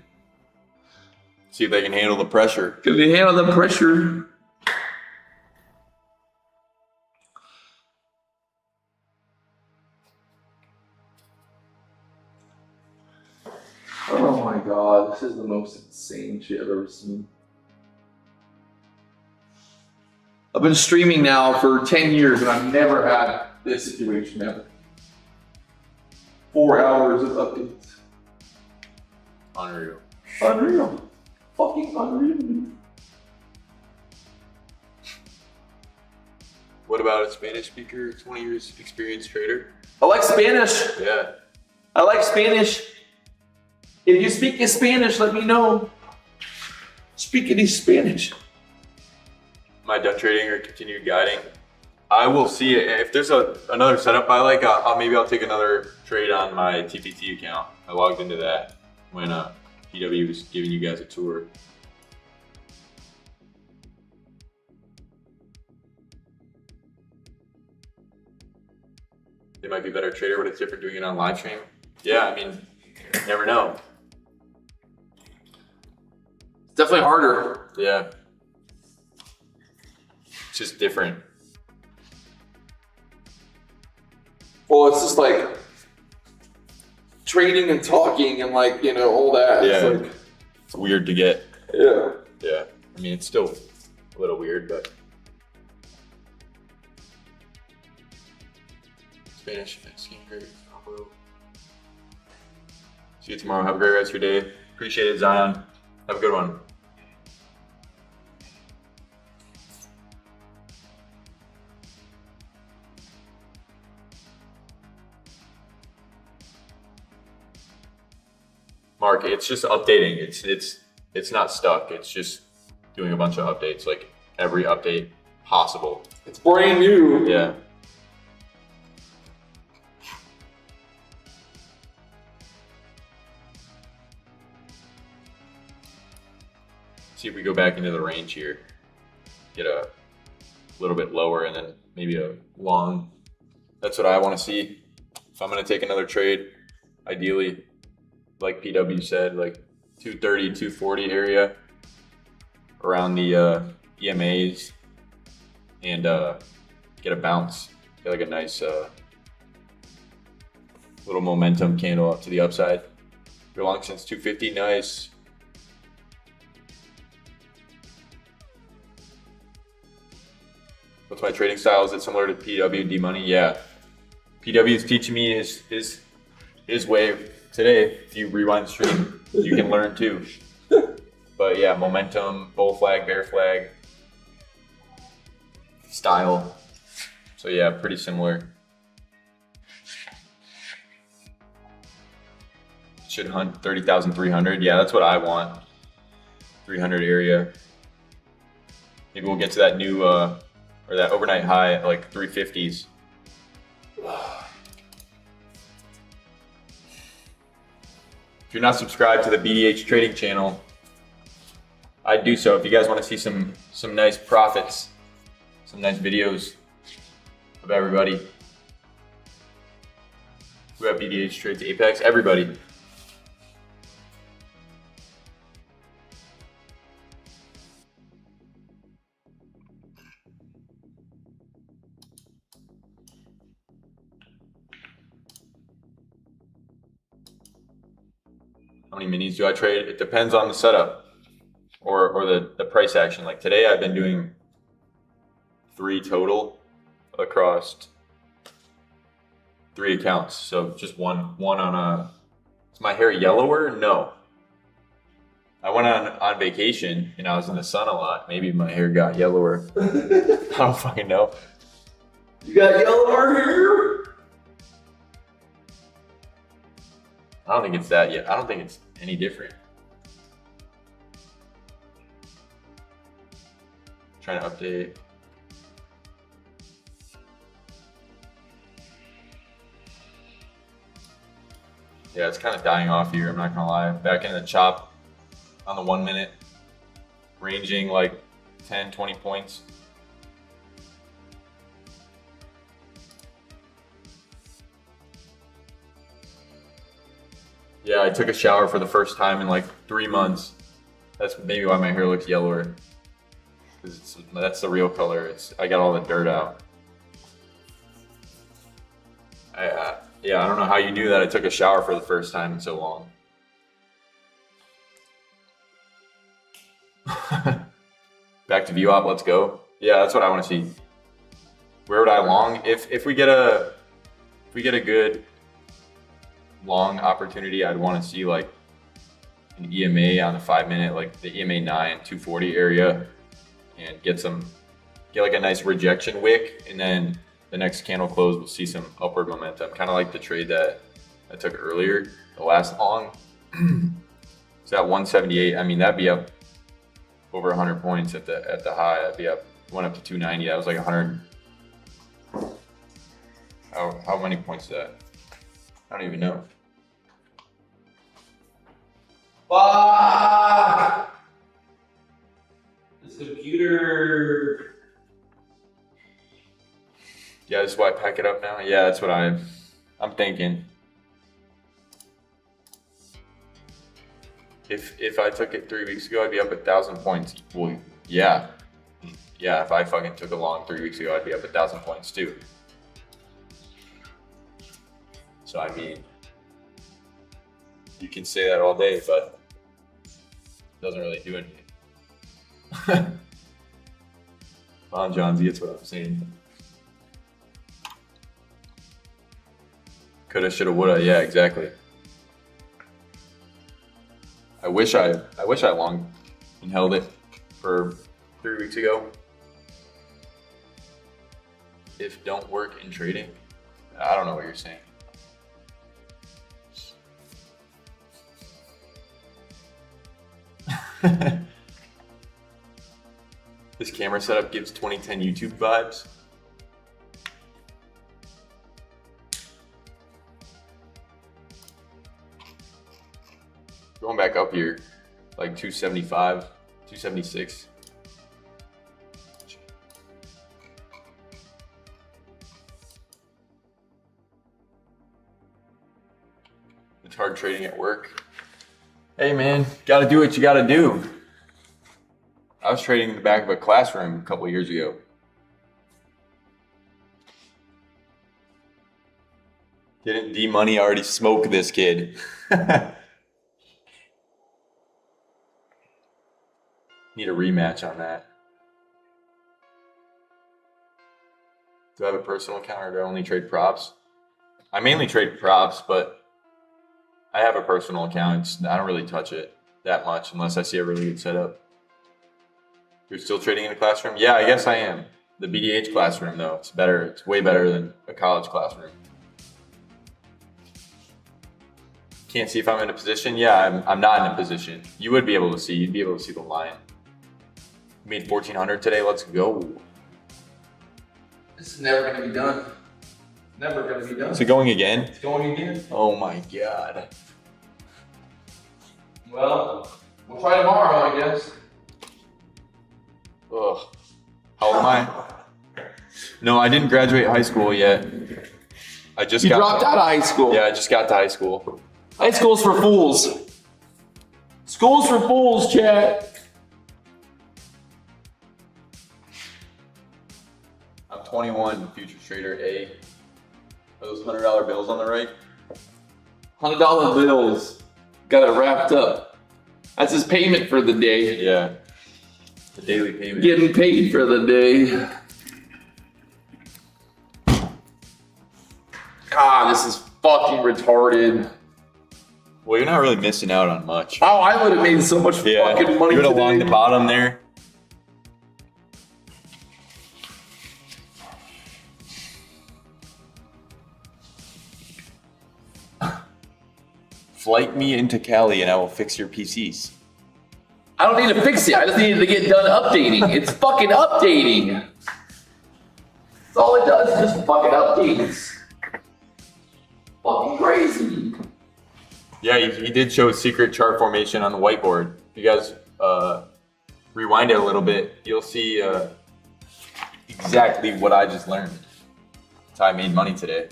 [SPEAKER 1] See if they can handle the pressure.
[SPEAKER 2] can they handle the pressure? Oh my God, this is the most insane shit I've ever seen. I've been streaming now for 10 years and I've never had this situation ever. 4 hours of updates.
[SPEAKER 1] Unreal.
[SPEAKER 2] Unreal. Fucking unreal.
[SPEAKER 1] What about a Spanish speaker, 20 years experienced trader?
[SPEAKER 2] I like Spanish.
[SPEAKER 1] Yeah.
[SPEAKER 2] I like Spanish. If you speak Spanish, let me know. Speak any Spanish.
[SPEAKER 1] Am I done trading or continue guiding? I will see if there's another setup I like. Maybe I'll take another trade on my TPT account. I logged into that when PW was giving you guys a tour. They might be a better trader, but it's different doing it on live stream. Yeah, I mean, you never know.
[SPEAKER 2] It's definitely harder.
[SPEAKER 1] Yeah. It's just different.
[SPEAKER 2] Well, it's just like trading and talking and like, you know, all that.
[SPEAKER 1] Yeah.
[SPEAKER 2] It's like,
[SPEAKER 1] it's weird to get.
[SPEAKER 2] yeah.
[SPEAKER 1] Yeah. I mean, it's still a little weird, but. Spanish, Mexican, great combo. See you tomorrow. Have a great rest of your day. Appreciate it, Zion. Have a good one. Mark, it's just updating. It's not stuck. It's just doing a bunch of updates, like every update possible.
[SPEAKER 2] It's brand new.
[SPEAKER 1] Yeah. See if we go back into the range here. Get a little bit lower and then maybe a long. That's what I want to see. If I'm going to take another trade, ideally, like PW said, like 230, 240 area around the EMAs and get a bounce. Get like a nice little momentum candle up to the upside. You're long since 250, nice. What's my trading style? Is it similar to PW D-Money? Yeah. PW is teaching me his way today. If you rewind the stream, you can learn too. But yeah, momentum, bull flag, bear flag, style. So yeah, pretty similar. Should hunt 30,300. Yeah, that's what I want. 300 area. Maybe we'll get to that new or that overnight high at like 350s. If you're not subscribed to the BDH trading channel, I'd do so. If you guys want to see some nice profits, some nice videos of everybody who have BDH trades Apex, everybody. How many minis do I trade? It depends on the setup or the price action. Like today I've been doing 3 total across 3 accounts. So just one on a, is my hair yellower? No. I went on vacation and I was in the sun a lot. Maybe my hair got yellower. I don't fucking know.
[SPEAKER 2] You got yellower hair?
[SPEAKER 1] I don't think it's that yet. I don't think it's any different. Trying to update. Yeah, it's kind of dying off here, I'm not gonna lie. Back in the chop on the 1 minute, ranging like 10, 20 points. Yeah, I took a shower for the first time in like 3 months. That's maybe why my hair looks yellower. Because that's the real color. I got all the dirt out. Yeah, I don't know how you knew that I took a shower for the first time in so long. Back to VWAP, let's go. Yeah, that's what I want to see. Where would I long? If we get a good long opportunity, I'd want to see like an EMA on the 5 minute, like the EMA 9 240 area, and get some get like a nice rejection wick, and then the next candle close, we'll see some upward momentum. Kind of like the trade that I took earlier, the last long. It's at 178. I mean, that'd be up over 100 points at the high. That'd be up, went up to 290. That was like 100. How many points is that? I don't even know.
[SPEAKER 2] Fuck! This computer.
[SPEAKER 1] Yeah, this is why I pack it up now. Yeah, that's what I'm thinking. If I took it 3 weeks ago, I'd be up 1,000 points. Well, yeah. Yeah, if I fucking took a long 3 weeks ago, I'd be up 1,000 points too. So I mean, you can say that all day, but it doesn't really do anything. Come on, John Z, that's what I'm saying. Coulda, shoulda, woulda. Yeah, exactly. I wish I long and held it for 3 weeks ago. If don't work in trading, I don't know what you're saying. This camera setup gives 2010 YouTube vibes. Going back up here, like 275, 276. It's hard trading at work. Hey man, gotta do what you gotta do. I was trading in the back of a classroom a couple of years ago. Didn't D-Money already smoke this kid? Need a rematch on that. Do I have a personal account or do I only trade props? I mainly trade props, but I have a personal account. I don't really touch it that much unless I see a really good setup. You're still trading in a classroom? Yeah, I guess I am. The BDH classroom, though, it's better. It's way better than a college classroom. Can't see if I'm in a position? Yeah, I'm not in a position. You would be able to see. You'd be able to see the line. We made 1,400 today. Let's go.
[SPEAKER 2] This is never going to be done. Never going to be done.
[SPEAKER 1] Is it going again?
[SPEAKER 2] It's going again.
[SPEAKER 1] Oh my god.
[SPEAKER 2] Well, we'll try tomorrow, I guess.
[SPEAKER 1] Ugh. How old am I? No, I didn't graduate high school yet. I just got
[SPEAKER 2] dropped out of high school.
[SPEAKER 1] Yeah, I just got to high school.
[SPEAKER 2] High school's for fools. School's for fools, chat.
[SPEAKER 1] I'm 21, future trader A. Are those $100 bills on the right?
[SPEAKER 2] $100 bills. Got it wrapped up. That's his payment for the day.
[SPEAKER 1] Yeah. The daily payment.
[SPEAKER 2] Getting paid for the day. God, this is fucking retarded.
[SPEAKER 1] Well, you're not really missing out on much.
[SPEAKER 2] Oh, I would have made so much fucking money
[SPEAKER 1] today.
[SPEAKER 2] today.
[SPEAKER 1] Along the bottom there. Flight me into Cali and I will fix your PCs.
[SPEAKER 2] I don't need to fix it. I just need to get done updating. It's fucking updating. That's all it does is just fucking updates. Fucking crazy.
[SPEAKER 1] Yeah, he did show a secret chart formation on the whiteboard. If you guys rewind it a little bit, you'll see exactly what I just learned. That's how I made money today.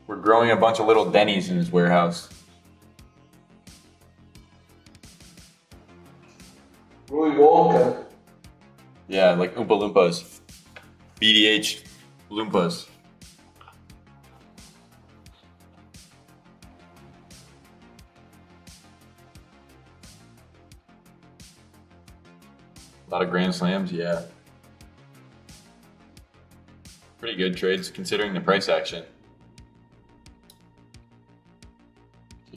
[SPEAKER 1] We're growing a bunch of little Denny's in his warehouse.
[SPEAKER 2] Willy Wonka.
[SPEAKER 1] Yeah, like Oompa Loompas. BDH Loompas. A lot of grand slams, yeah. Pretty good trades considering the price action.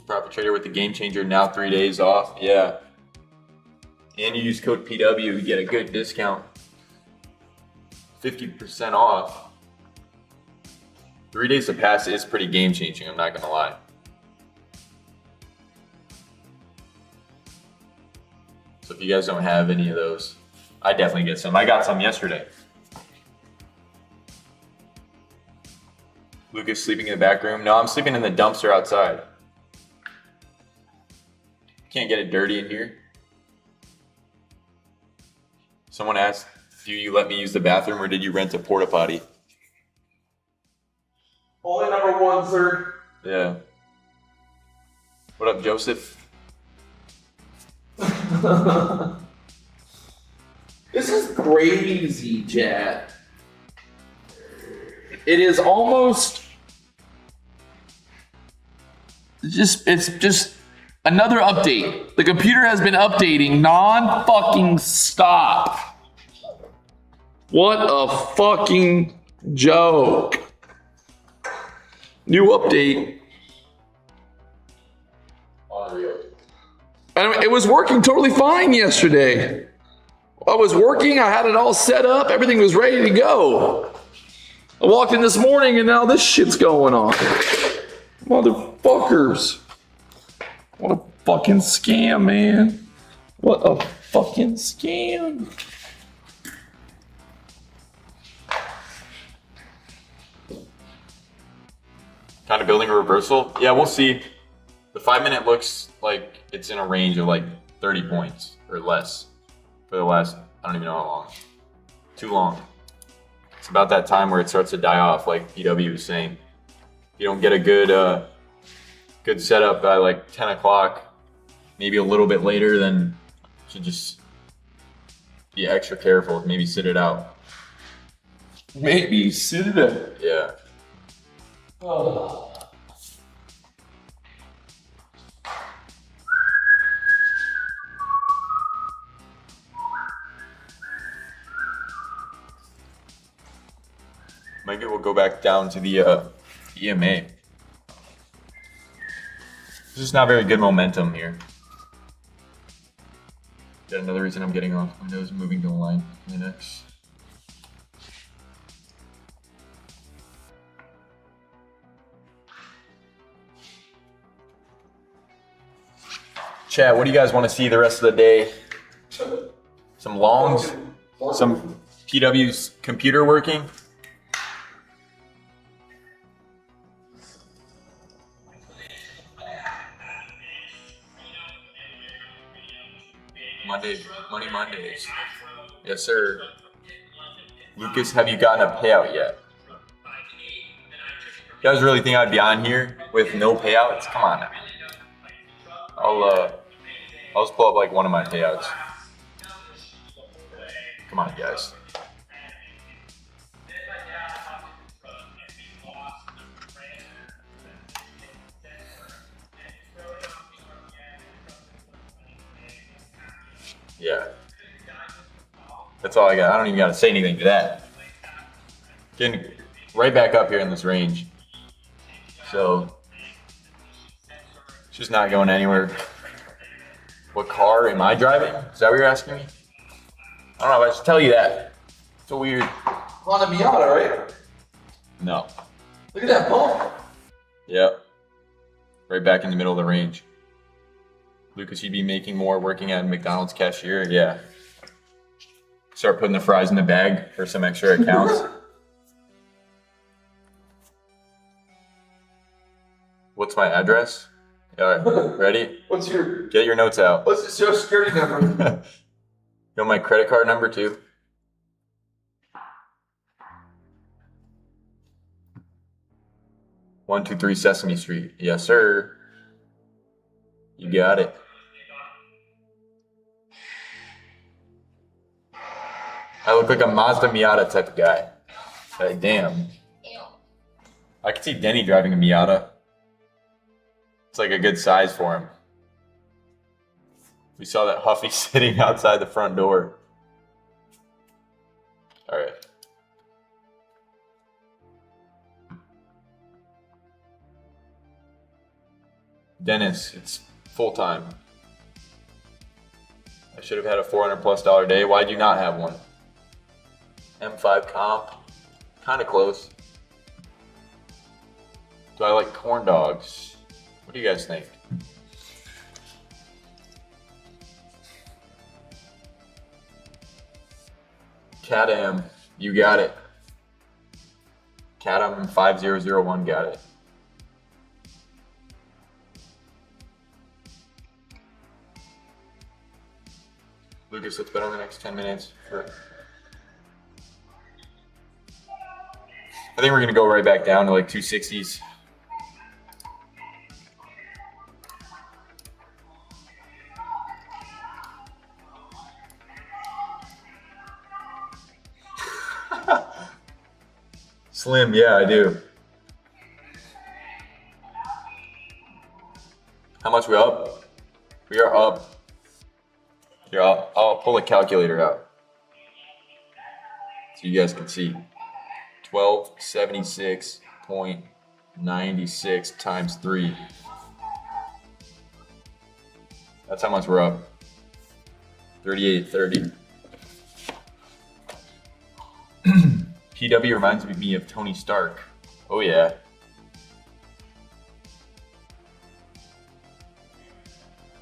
[SPEAKER 1] Profit trader with the game changer now 3 days off. Yeah. And you use code PW, you get a good discount. 50% off. 3 days to pass is pretty game changing, I'm not gonna lie. So if you guys don't have any of those, I definitely get some. I got some yesterday. Lucas sleeping in the back room. No, I'm sleeping in the dumpster outside. Can't get it dirty in here. Someone asked, do you let me use the bathroom or did you rent a porta potty?
[SPEAKER 2] Only number one, sir.
[SPEAKER 1] Yeah. What up, Joseph?
[SPEAKER 2] This is crazy, chat. It is almost it's just another update. The computer has been updating non-fucking stop. What a fucking joke. New update.
[SPEAKER 1] Unreal.
[SPEAKER 2] And it was working totally fine yesterday. I was working, I had it all set up, everything was ready to go. I walked in this morning and now this shit's going on. Motherfuckers. What a fucking scam, man. What a fucking scam.
[SPEAKER 1] Kind of building a reversal? Yeah, we'll see. The 5 minute looks like it's in a range of like 30 points or less for the last, I don't even know how long. Too long. It's about that time where it starts to die off, like PW was saying. If you don't get a good setup by like 10 o'clock, maybe a little bit later, then you should just be extra careful. Maybe sit it out.
[SPEAKER 2] Maybe sit it out.
[SPEAKER 1] Yeah.
[SPEAKER 2] Oh.
[SPEAKER 1] Maybe we'll go back down to the EMA. There's just not very good momentum here. Got another reason I'm getting off windows, moving to a line in the next. Chat, what do you guys want to see the rest of the day? Some longs? Some PW's computer working? Money Mondays. Yes, sir. Lucas, have you gotten a payout yet? You guys really think I'd be on here with no payouts? Come on now. I'll just pull up like one of my payouts. Come on, guys. Yeah. That's all I got. I don't even got to say anything to that. Getting right back up here in this range. So, it's just not going anywhere. What car am I driving? Is that what you're asking me? I don't know if I should tell you that. It's a weird.
[SPEAKER 2] Honda Miata, right?
[SPEAKER 1] No.
[SPEAKER 2] Look at that bump.
[SPEAKER 1] Yep. Right back in the middle of the range. Lucas, you'd be making more working at McDonald's cashier? Yeah. Start putting the fries in the bag for some extra accounts. What's my address? All right, ready?
[SPEAKER 2] What's your...
[SPEAKER 1] Get your notes out.
[SPEAKER 2] What's the social security number?
[SPEAKER 1] You know my credit card number too? One, 2, 3 Sesame Street. Yes, sir. You got it. I look like a Mazda Miata type of guy. Like, damn. I could see Denny driving a Miata. It's like a good size for him. We saw that Huffy sitting outside the front door. All right. Dennis, it's full time. I should have had a $400+ day. Why do you not have one? M5 comp, kind of close. Do I like corn dogs? What do you guys think? Cadam, you got it. Cadam 5001 got it. Lucas, let's bet on the next 10 minutes. I think we're gonna go right back down to like 260s. Slim, yeah, I do. How much we up? We are up. Here, I'll pull a calculator out so you guys can see. 1276.96 times 3. That's how much we're up. 38.30. PW reminds me of Tony Stark. Oh yeah.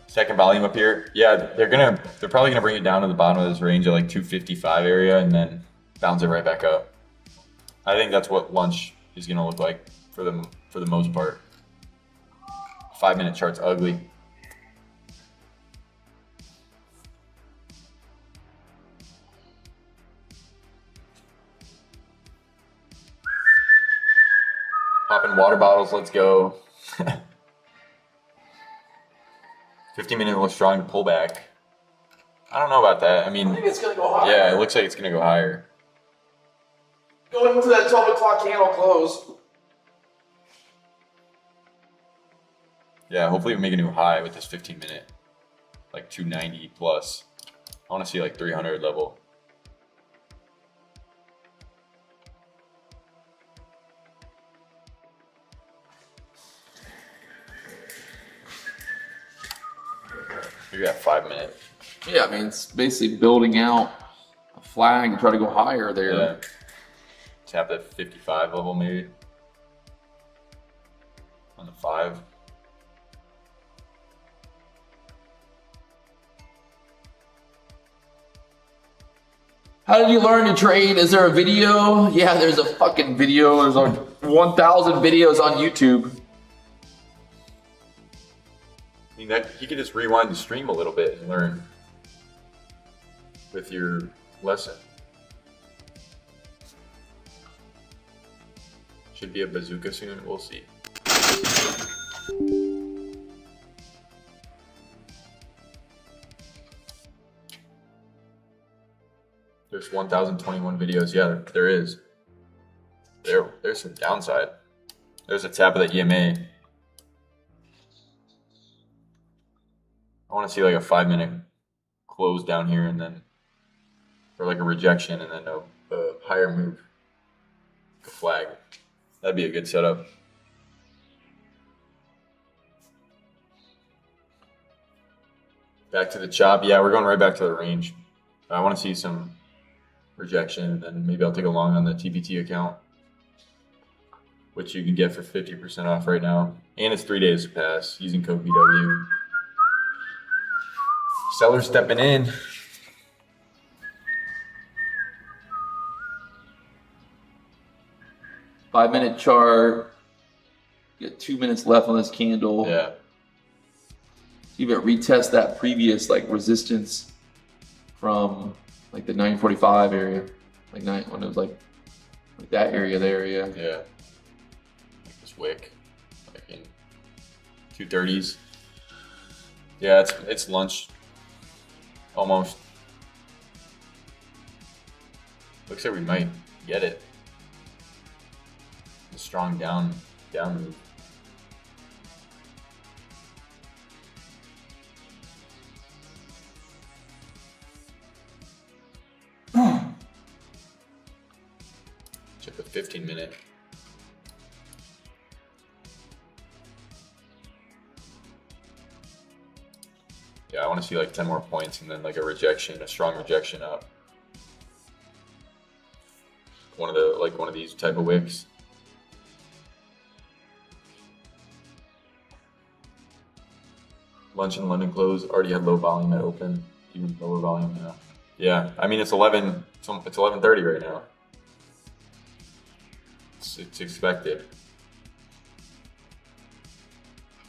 [SPEAKER 1] Second volume up here. Yeah, they're probably gonna bring it down to the bottom of this range at like 255 area and then bounce it right back up. I think that's what lunch is gonna look like for the most part. 5-minute chart's ugly. Popping water bottles, let's go. 15-minute looks strong to pull back. I don't know about that. I mean,
[SPEAKER 2] I think it's gonna go higher.
[SPEAKER 1] Yeah, it looks like it's gonna go higher.
[SPEAKER 2] Going into that 12 o'clock candle close.
[SPEAKER 1] Yeah, hopefully we make a new high with this 15-minute. Like 290 plus. I wanna see like 300 level. Maybe that 5-minute.
[SPEAKER 2] Yeah, I mean, it's basically building out a flag and try to go higher there.
[SPEAKER 1] Yeah. Tap that 55 level maybe. On the 5.
[SPEAKER 2] How did you learn to trade? Is there a video? Yeah, there's a fucking video. There's like 1,000 videos on YouTube.
[SPEAKER 1] I mean, that you could just rewind the stream a little bit and learn with your lesson. Should be a bazooka soon, we'll see. There's 1,021 videos. Yeah, there is. There's some downside. There's a tap of the EMA. I want to see like a 5-minute close down here and then, or like a rejection and then a higher move, like a flag. That'd be a good setup. Back to the chop. Yeah, we're going right back to the range. I want to see some rejection and then maybe I'll take a long on the TPT account, which you can get for 50% off right now. And it's 3 days to pass using code BW. Seller stepping in.
[SPEAKER 2] Five-minute chart. You got 2 minutes left on this candle.
[SPEAKER 1] Yeah.
[SPEAKER 2] You better retest that previous like resistance from like the 945 area, like when it was like that area there. Yeah.
[SPEAKER 1] Yeah. Like this wick, like in 230s. Yeah, it's lunch. Almost. Looks like we might get it. A strong down move. Check the 15-minute. Yeah, I want to see like 10 more points and then like a strong rejection up. One of these type of wicks. Lunch and London close already had low volume at open, even lower volume now. Yeah, I mean it's 11:30 right now. It's expected.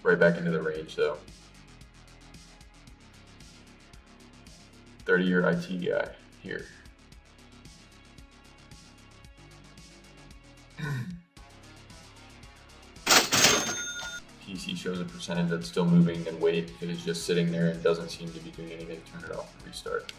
[SPEAKER 1] Right back into the range though. 30-year IT guy here. PC shows a percentage that's still moving, then wait if it is just sitting there and doesn't seem to be doing anything, turn it off and restart.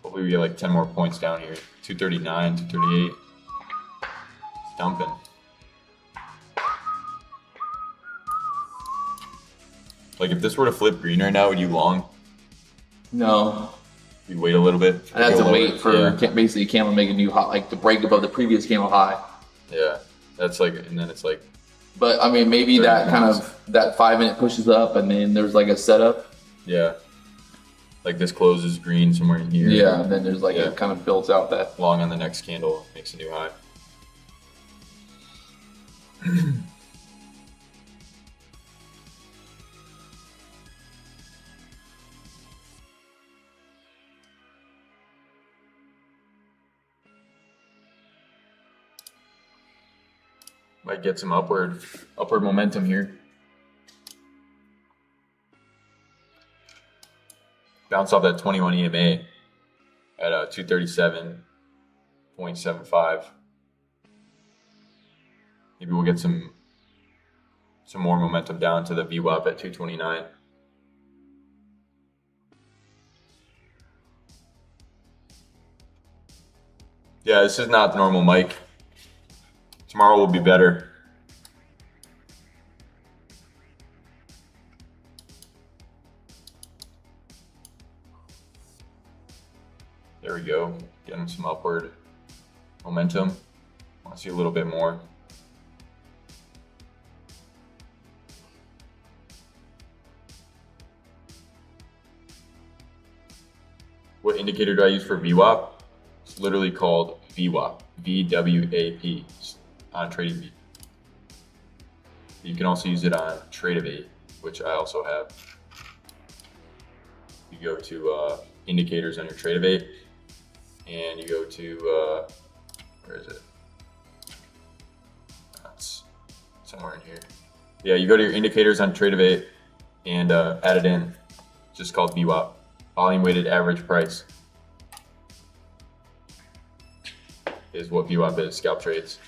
[SPEAKER 1] Hopefully we get like 10 more points down here. 239, 238. It's dumping. Like if this were to flip green right now, would you long?
[SPEAKER 2] No.
[SPEAKER 1] You'd wait a little bit.
[SPEAKER 2] I'd have to wait for basically candle to make a new high, like to break above the previous candle high.
[SPEAKER 1] Yeah, that's like, and then it's like.
[SPEAKER 2] But I mean, maybe that kind of, that 5 minute pushes up and then there's like a setup.
[SPEAKER 1] Yeah. Like this closes green somewhere in here.
[SPEAKER 2] Yeah, and then there's like it kind of builds out that.
[SPEAKER 1] Long on the next candle, makes a new high. Might get some upward momentum here. Bounce off that 21 EMA at 237.75. Maybe we'll get some more momentum down to the VWAP at 229. Yeah, this is not the normal mic. Tomorrow will be better. There we go. Getting some upward momentum. I want to see a little bit more. What indicator do I use for VWAP? It's literally called VWAP. VWAP on TradeView. You can also use it on TradeView, which I also have. You go to indicators on your TradeView, and you go to where is it? That's somewhere in here. Yeah, you go to your indicators on TradeView and add it in. It's just called VWAP, volume weighted average price. Is what VWAP is, scalp trades.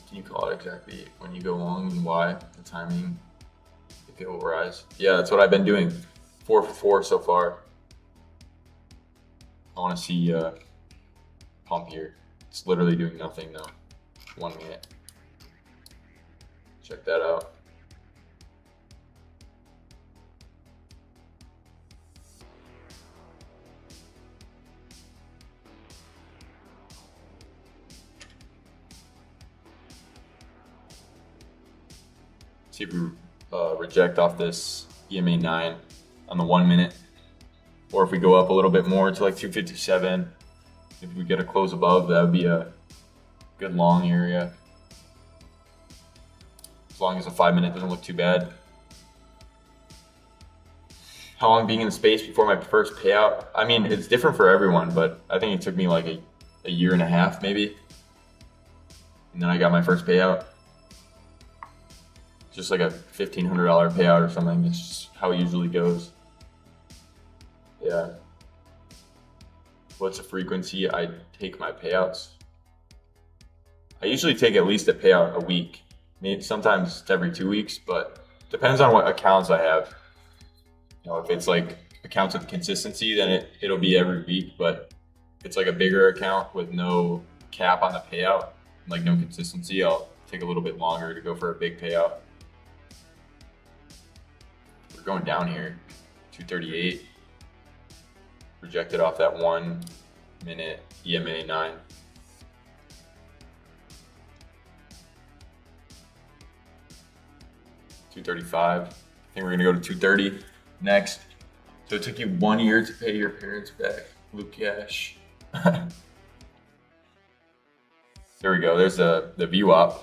[SPEAKER 1] Can you call it exactly when you go long and why, the timing, if it will rise? Yeah, that's what I've been doing. 4 for 4 so far. I want to see pump here. It's literally doing nothing though. 1 minute. Check that out. See if we reject off this EMA 9 on the 1 minute, or if we go up a little bit more to like 257. If we get a close above, that would be a good long area. As long as a 5 minute doesn't look too bad. How long being in the space before my first payout? I mean, it's different for everyone, but I think it took me like a year and a half maybe. And then I got my first payout. Just like a $1,500 payout or something. It's just how it usually goes. Yeah. What's the frequency I take my payouts? I usually take at least a payout a week. Maybe sometimes it's every 2 weeks, but depends on what accounts I have. You know, if it's like accounts with consistency, then it'll be every week. But if it's like a bigger account with no cap on the payout, like no consistency, I'll take a little bit longer to go for a big payout. We're going down here, 238. Rejected off that 1 minute EMA 9. $235. I think we're gonna go to 230 next. So it took you 1 year to pay your parents back, Blue Cash. There we go. There's the VWAP.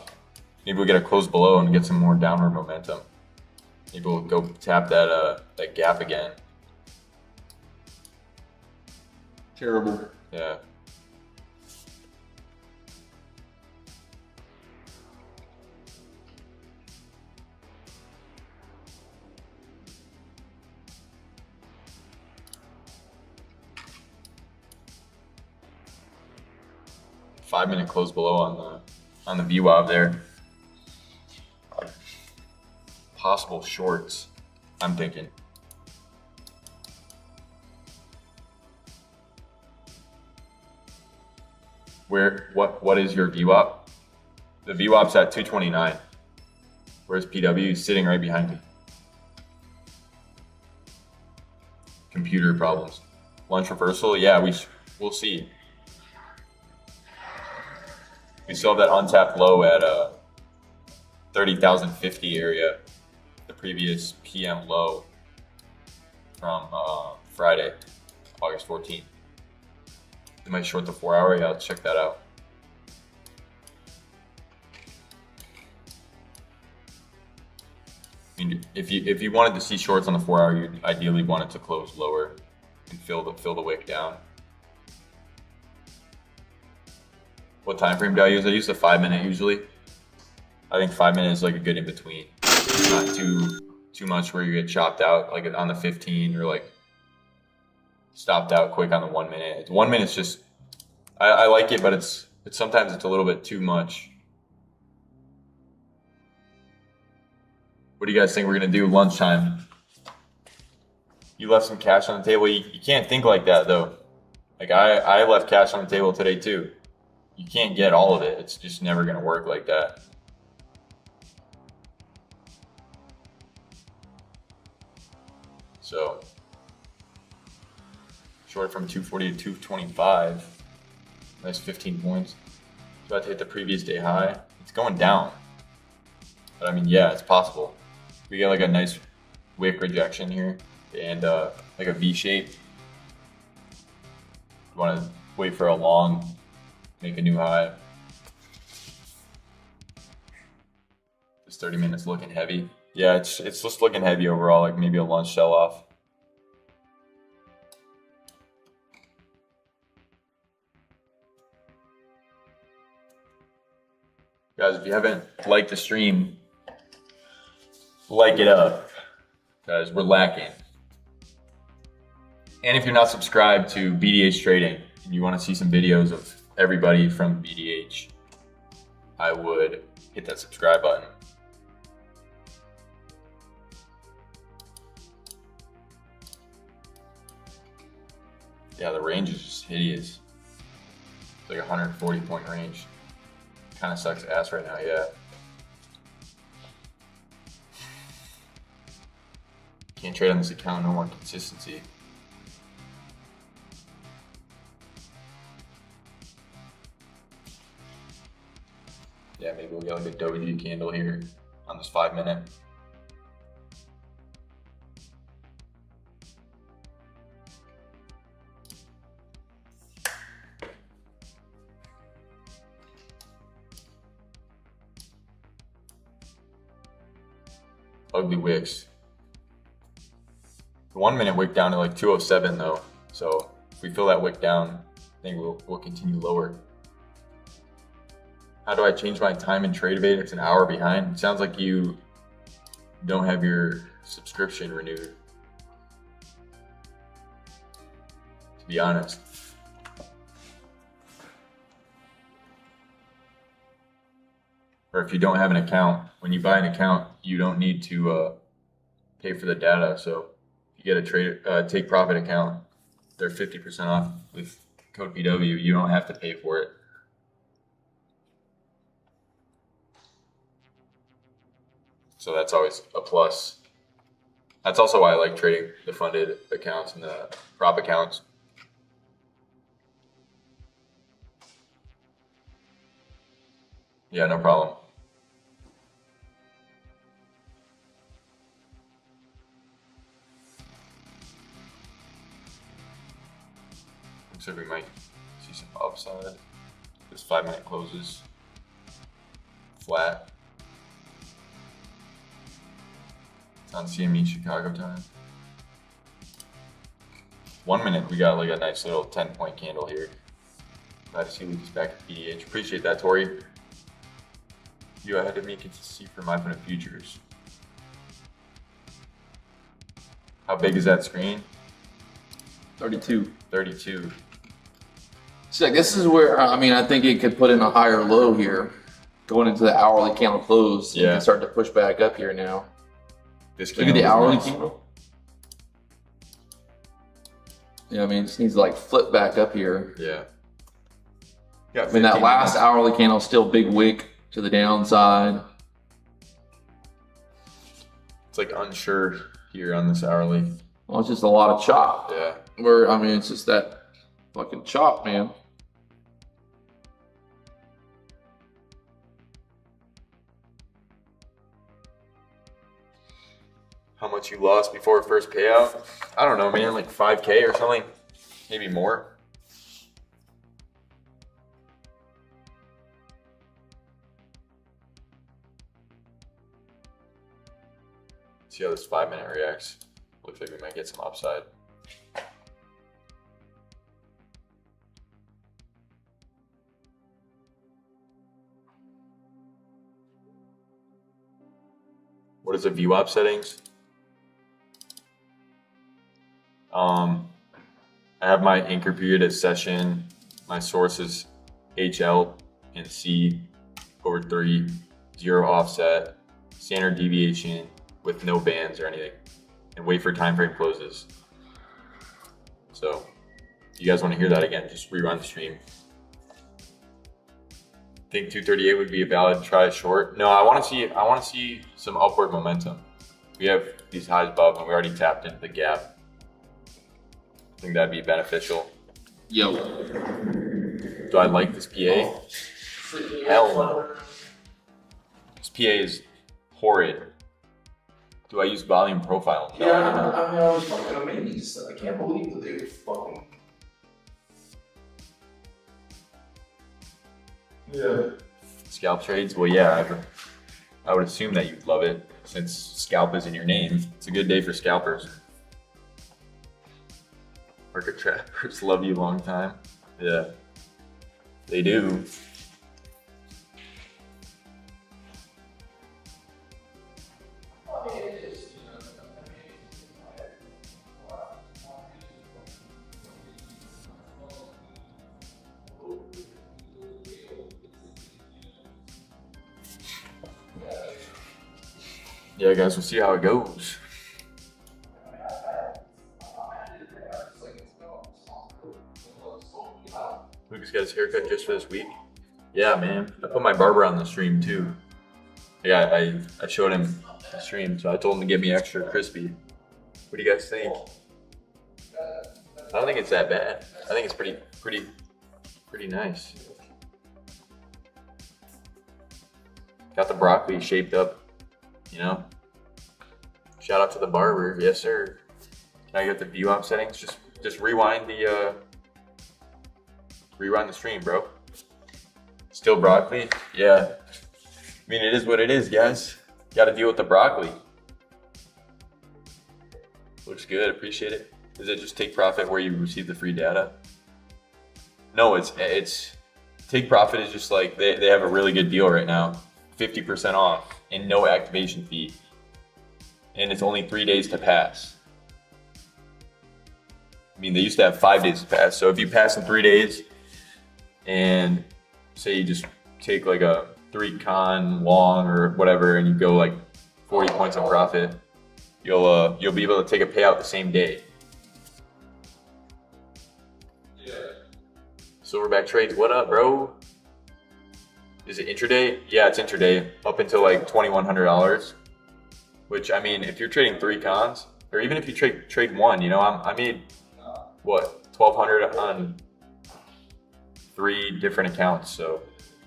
[SPEAKER 1] Maybe we'll get a close below and get some more downward momentum. Maybe we'll go tap that gap again.
[SPEAKER 2] Terrible.
[SPEAKER 1] Yeah. Five-minute close below on the VWAP there. Possible shorts, I'm thinking. What is your VWAP? The VWAP's at 229. Whereas PW is sitting right behind me. Computer problems. Lunch reversal, yeah, we'll see. We still have that untapped low at 30,050 area, the previous PM low from Friday, August 14th. It might short the 4 hour. Yeah, let's check that out. I mean, if you wanted to see shorts on the 4 hour, you'd ideally want it to close lower and fill the wick down. What time frame do I use? I use the 5 minute usually. I think 5 minutes is like a good in between. It's not too much where you get chopped out like on the 15 or like stopped out quick on the 1 minute. 1 minute's just I like it, but it's sometimes it's a little bit too much. What do you guys think we're gonna do lunchtime? You left some cash on the table. You can't think like that though. Like I left cash on the table today too. You can't get all of it. It's just never gonna work like that. So short from 240 to 225. Nice 15 points. It's about to hit the previous day high. It's going down. But I mean, yeah, it's possible. We get like a nice wick rejection here and like a V shape. You want to wait for a long, make a new high. This 30 minutes looking heavy. Yeah, it's just looking heavy overall, like maybe a lunch sell off. Guys, if you haven't liked the stream, like it up. Guys, we're lacking. And if you're not subscribed to BDH Trading and you want to see some videos of everybody from BDH, I would hit that subscribe button. Yeah, the range is just hideous. It's like a 140 point range. Kind of sucks ass right now, yeah. Can't trade on this account, no more consistency. Yeah, maybe we'll get like a doji candle here on this 5 minute. Ugly wicks. The 1 minute wick down to like 207 though. So if we fill that wick down, I think we'll continue lower. How do I change my time and trade evade? It's an hour behind. It sounds like you don't have your subscription renewed. To be honest. Or if you don't have an account, when you buy an account, you don't need to pay for the data. So if you get a take profit account, they're 50% off with code PW. You don't have to pay for it. So that's always a plus. That's also why I like trading the funded accounts and the prop accounts. Yeah, no problem. Looks like we might see some upside. This 5-minute closes flat. It's on CME Chicago time. 1 minute, we got like a nice little 10-point candle here. Glad to see Lucas back at PDH. Appreciate that, Tori. You ahead of me, consistency for my fund futures. How big is that screen?
[SPEAKER 2] 32.
[SPEAKER 1] 32.
[SPEAKER 2] So like, this is where, I mean, I think it could put in a higher low here. Going into the hourly candle close.
[SPEAKER 1] Yeah.
[SPEAKER 2] You can start to push back up here now.
[SPEAKER 1] This
[SPEAKER 2] Look at the
[SPEAKER 1] candle
[SPEAKER 2] hourly
[SPEAKER 1] is nice.
[SPEAKER 2] candle. Yeah, I mean, it just needs to like flip back up here.
[SPEAKER 1] Yeah.
[SPEAKER 2] I mean, that last hourly candle still big wick to the downside.
[SPEAKER 1] It's like unsure here on this hourly.
[SPEAKER 2] Well, it's just a lot of chop.
[SPEAKER 1] Yeah.
[SPEAKER 2] Where, I mean, it's just that fucking chop, man.
[SPEAKER 1] How much you lost before first payout? I don't know, man, like 5K or something, maybe more. See how this 5-minute reacts. Looks like we might get some upside. What is the VWAP settings? I have my anchor period as session. My source is HL and C over 3, 0 offset, standard deviation with no bands or anything, and wait for time frame closes. So, if you guys want to hear that again, just rerun the stream. Think 238 would be a valid try short. No, I want to see some upward momentum. We have these highs above, and we already tapped into the gap. I think that'd be beneficial.
[SPEAKER 2] Yo.
[SPEAKER 1] Do I like this PA? Hell no. This PA is horrid. Do I use volume profile? No, I don't.
[SPEAKER 2] I mean, I was fucking amazed. I can't believe that they fucking.
[SPEAKER 1] Yeah. Scalp trades? Well, yeah, I would assume that you'd love it since scalp is in your name. It's a good day for scalpers. Market trappers love you long time. Yeah, they do. Yeah, guys, we'll see how it goes. Lucas got his haircut just for this week. Yeah, man. I put my barber on the stream too. Yeah, I showed him the stream, so I told him to get me extra crispy. What do you guys think? I don't think it's that bad. I think it's pretty nice. Got the broccoli shaped up, you know. Shout out to the barber, yes sir. Can I get the VWAP settings? Just rewind the stream, bro. Still broccoli? Yeah. I mean, it is what it is, guys. Got to deal with the broccoli. Looks good. Appreciate it. Is it just take profit where you receive the free data? No, it's take profit is just like they have a really good deal right now, 50% off and no activation fee, and it's only 3 days to pass. I mean, they used to have 5 days to pass. So if you pass in 3 days, and say you just take like a 3 con long or whatever, and you go like 40 points of profit, you'll be able to take a payout the same day. Yeah. Silverback trades, what up, bro? Is it intraday? Yeah, it's intraday up until like $2,100. which I mean, if you're trading 3 cons, or even if you trade one, you know, I made what, 1,200 on 3 different accounts, so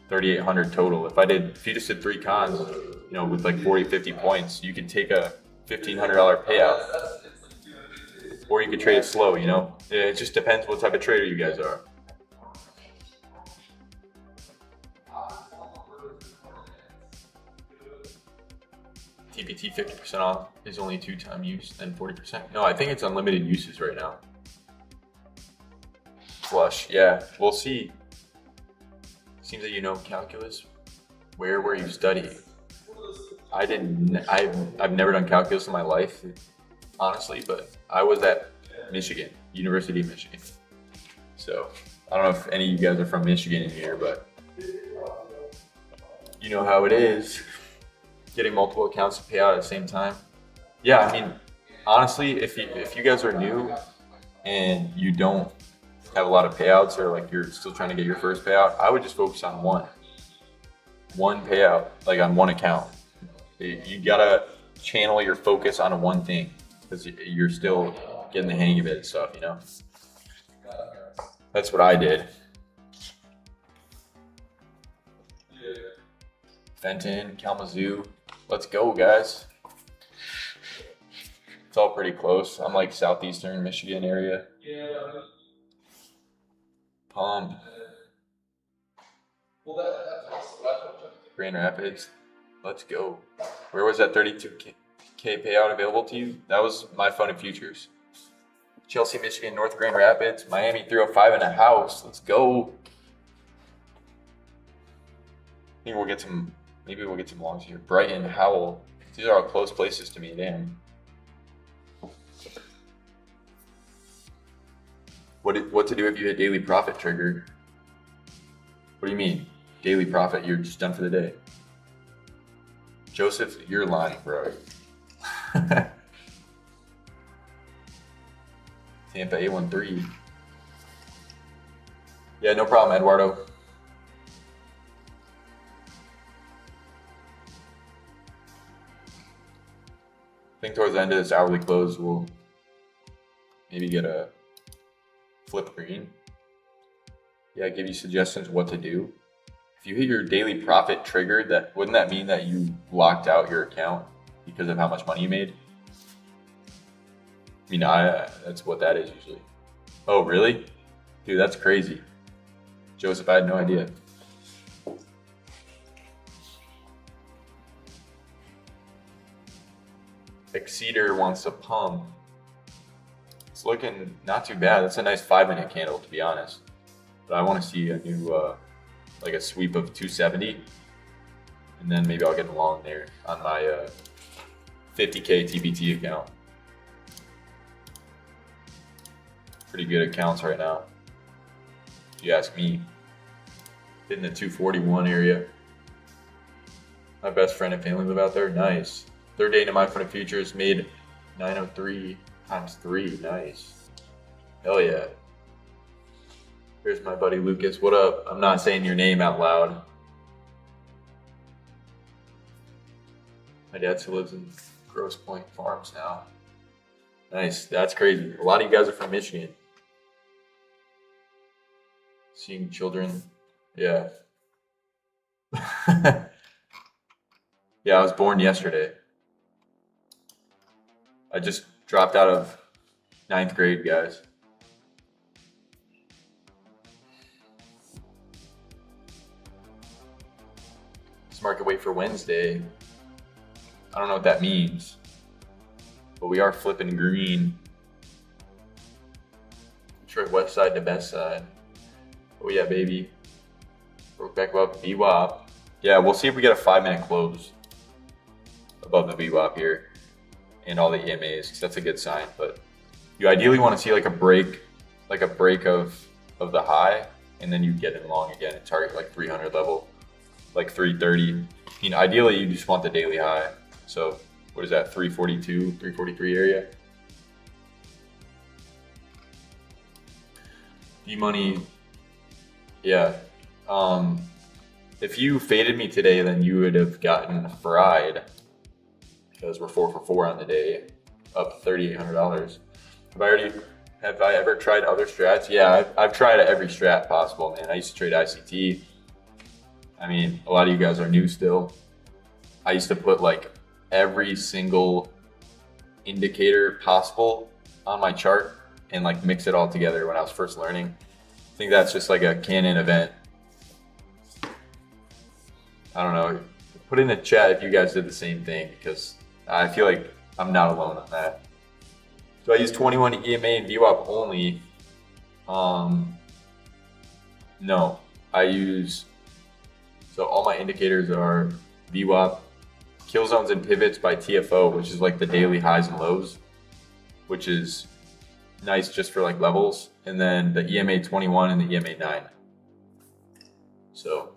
[SPEAKER 1] 3,800 total. If you just did 3 cons, you know, with like 40, 50 points, you could take a $1,500 payout, or you could trade it slow. You know, it just depends what type of trader you guys are. TPT 50% off is only 2-time use, then 40%. No, I think it's unlimited uses right now. Flush, yeah, we'll see. Seems like you know calculus. Where were you studying? I've never done calculus in my life, honestly, but I was at Michigan, University of Michigan. So I don't know if any of you guys are from Michigan in here, but you know how it is. Getting multiple accounts to pay out at the same time. Yeah, I mean, honestly, if you guys are new and you don't have a lot of payouts, or like you're still trying to get your first payout, I would just focus on one payout, like on one account. You gotta channel your focus on one thing because you're still getting the hang of it and stuff, you know? That's what I did. Fenton, Kalamazoo. Let's go, guys. It's all pretty close. I'm like southeastern Michigan area. Pump. Grand Rapids. Let's go. Where was that 32K payout available to you? That was my fun and futures. Chelsea, Michigan, North Grand Rapids, Miami 305 in a house. Let's go. I think maybe we'll get some longs here. Brighton, Howell. These are all close places to me, damn. What to do if you hit daily profit trigger? What do you mean? Daily profit, you're just done for the day. Joseph, you're lying, bro. Tampa A13. Yeah, no problem, Eduardo. I think towards the end of this hourly close, we'll maybe get a flip green. Yeah, give you suggestions what to do. If you hit your daily profit trigger, wouldn't that mean that you blocked out your account because of how much money you made? I mean, that's what that is usually. Oh, really? Dude, that's crazy. Joseph, I had no idea. Exceeder wants a pump. It's looking not too bad. That's a nice 5-minute candle, to be honest. But I want to see a new, like a sweep of 270. And then maybe I'll get a long there on my 50K TBT account. Pretty good accounts right now, if you ask me. Hitting the 241 area. My best friend and family live out there. Nice. Third day into my fun and futures, made 903 times 3. Nice. Hell yeah. Here's my buddy Lucas. What up? I'm not saying your name out loud. My dad still lives in Grosse Pointe Farms now. Nice. That's crazy. A lot of you guys are from Michigan. Seeing children. Yeah. Yeah, I was born yesterday. I just dropped out of 9th grade, guys. Market wait for Wednesday. I don't know what that means, but we are flipping green. Detroit west side to best side. Oh yeah, baby. Broke back above VWAP. Yeah, we'll see if we get a 5-minute close above the VWAP here and all the EMAs, because that's a good sign. But you ideally want to see like a break of the high, and then you get in long again and target like 300 level. Like 330. I mean, ideally you just want the daily high. So what is that, 342, 343 area? D-Money, yeah. If you faded me today, then you would have gotten fried. because we're 4 for 4 on the day, up $3,800. Have I ever tried other strats? Yeah, I've tried every strat possible, man. I used to trade ICT. I mean, a lot of you guys are new still. I used to put like every single indicator possible on my chart and like mix it all together when I was first learning. I think that's just like a canon event. I don't know. Put in the chat if you guys did the same thing, because I feel like I'm not alone on that. So I use 21 EMA and VWAP only. No, I use, so all my indicators are VWAP, kill zones and pivots by TFO, which is like the daily highs and lows, which is nice just for like levels. And then the EMA 21 and the EMA 9. So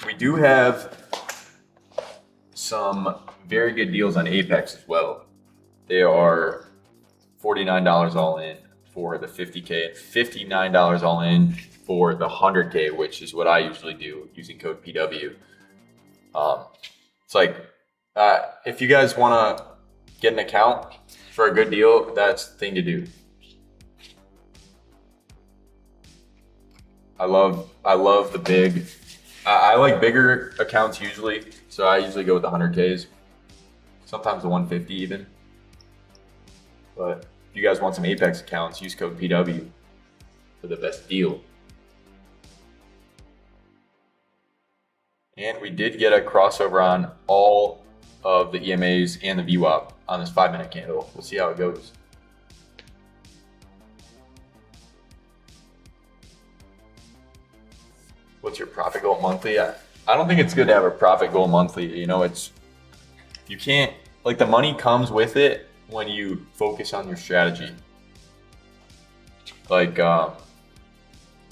[SPEAKER 1] we do have some very good deals on Apex as well. They are $49 all in for the 50K and $59 all in for the 100K, which is what I usually do using code PW. It's like, if you guys want to get an account for a good deal, that's the thing to do. I love the big, I like bigger accounts usually. So I usually go with the 100Ks, sometimes the 150 even. But if you guys want some Apex accounts, use code PW for the best deal. And we did get a crossover on all of the EMAs and the VWAP on this 5-minute candle. We'll see how it goes. What's your profit goal monthly? I don't think it's good to have a profit goal monthly. You know, you can't, like, the money comes with it when you focus on your strategy. Like, I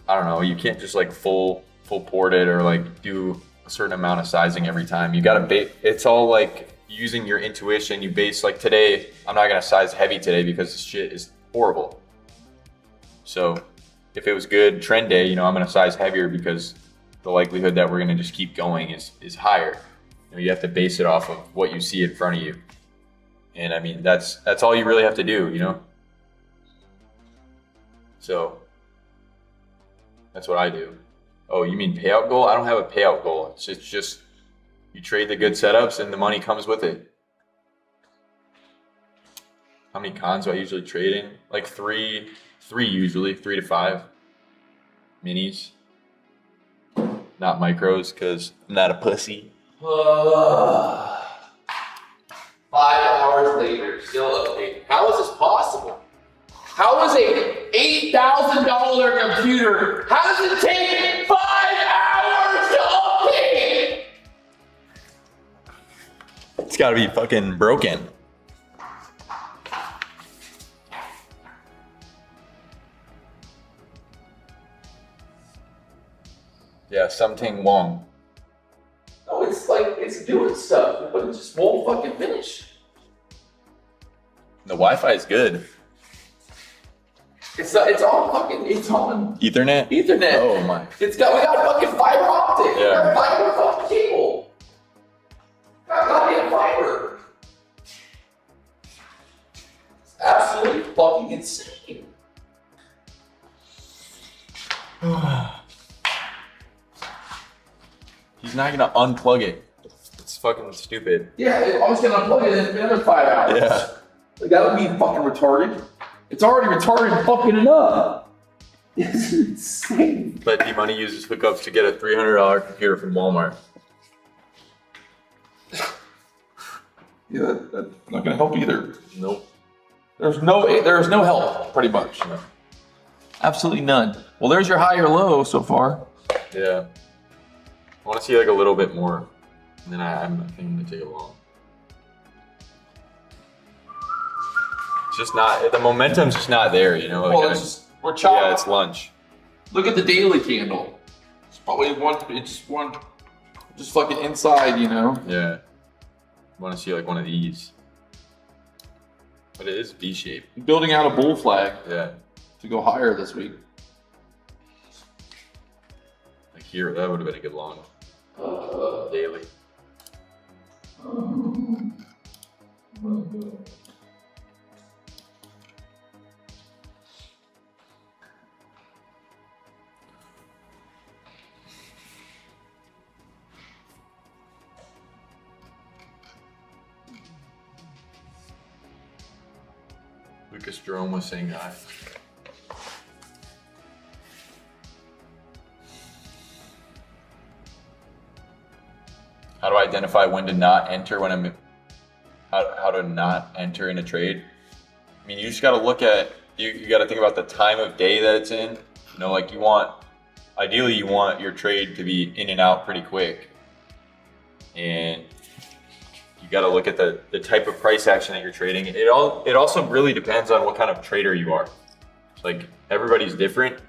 [SPEAKER 1] don't know, you can't just like full port it or like do a certain amount of sizing every time. You gotta it's all like using your intuition. You base, like today, I'm not gonna size heavy today because this shit is horrible. So if it was good trend day, you know, I'm gonna size heavier because the likelihood that we're gonna just keep going is higher. You know, you have to base it off of what you see in front of you. And I mean, that's all you really have to do, you know? So that's what I do. Oh, you mean payout goal? I don't have a payout goal. It's just you trade the good setups and the money comes with it. How many cons do I usually trade in? Like three usually, 3 to 5 minis. Not micros, because I'm not a pussy.
[SPEAKER 2] 5 hours later, still updating. How is this possible? How is a $8,000 computer, how does it take 5 hours to update?
[SPEAKER 1] It's gotta be fucking broken. Yeah, something Wong.
[SPEAKER 2] No, it's like, it's doing stuff, but it just won't fucking finish.
[SPEAKER 1] The Wi-Fi is good.
[SPEAKER 2] It's on fucking, it's on
[SPEAKER 1] Ethernet?
[SPEAKER 2] Ethernet.
[SPEAKER 1] Oh my.
[SPEAKER 2] We got fucking fiber optic.
[SPEAKER 1] Yeah.
[SPEAKER 2] We got fiber fucking cable. Got goddamn fiber. It's absolutely fucking insane.
[SPEAKER 1] He's not gonna unplug it. It's fucking stupid.
[SPEAKER 2] Yeah, I was gonna unplug it in another 5 hours.
[SPEAKER 1] Yeah.
[SPEAKER 2] Like, that would be fucking retarded. It's already retarded fucking enough. It's insane.
[SPEAKER 1] But D-Money uses hookups to get a $300 computer from Walmart.
[SPEAKER 2] Yeah, that's not gonna help either.
[SPEAKER 1] Nope.
[SPEAKER 2] There's no help, pretty much.
[SPEAKER 1] No.
[SPEAKER 2] Absolutely none. Well, there's your high or low so far.
[SPEAKER 1] Yeah. I want to see like a little bit more, and then I think I'm gonna take it long. It's just not, the momentum's just not there, you know? Like,
[SPEAKER 2] Well, it's just, we're chopping.
[SPEAKER 1] yeah, it's lunch.
[SPEAKER 2] Look at the daily candle. It's probably one, just fucking inside, you know?
[SPEAKER 1] Yeah. I want to see like one of these. But it is V-shaped.
[SPEAKER 2] Building out a bull flag
[SPEAKER 1] Yeah.
[SPEAKER 2] to go higher this week.
[SPEAKER 1] Like here, that would have been a good long. Daily. Lucas Jerome was saying hi. How do I identify when to not enter when I'm how to not enter in a trade? I mean, you just got to look at you got to think about the time of day that it's in. You know, like ideally you want your trade to be in and out pretty quick, and you got to look at the type of price action that you're trading. It also really depends on what kind of trader you are. Like everybody's different,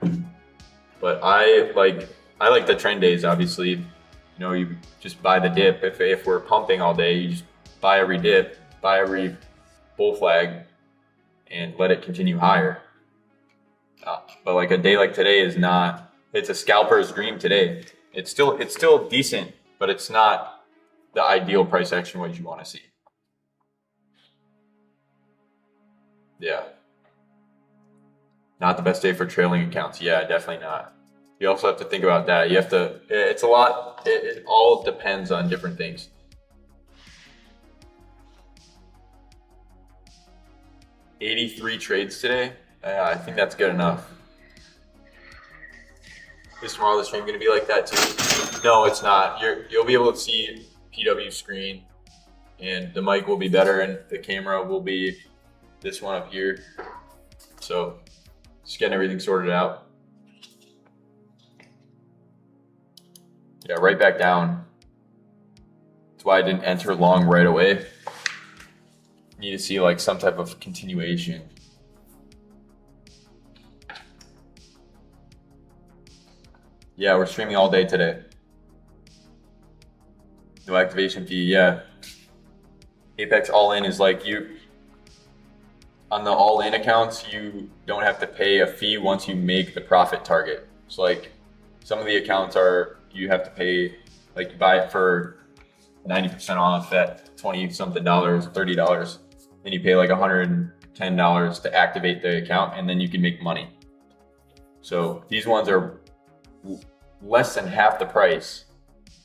[SPEAKER 1] but I like the trend days. Obviously, you know, you just buy the dip. If we're pumping all day, you just buy every dip, buy every bull flag, and let it continue higher. But like a day like today is not. It's a scalper's dream today. It's still decent, but it's not the ideal price action what you want to see. Yeah. Not the best day for trailing accounts. Yeah, definitely not. You also have to think about that. You have to, it's a lot, it all depends on different things. $83 trades today. I think that's good enough. Is tomorrow the stream going to be like that too? No, it's not. You'll be able to see PW screen, and the mic will be better, and the camera will be this one up here. So just getting everything sorted out. Yeah, right back down. That's why I didn't enter long right away. Need to see like some type of continuation. Yeah, we're streaming all day today. No activation fee, yeah. Apex all-in is like on the all-in accounts, you don't have to pay a fee once you make the profit target. So like some of the accounts you have to pay, like you buy it for 90% off at 20 something dollars, $30. Then you pay like $110 to activate the account, and then you can make money. So these ones are less than half the price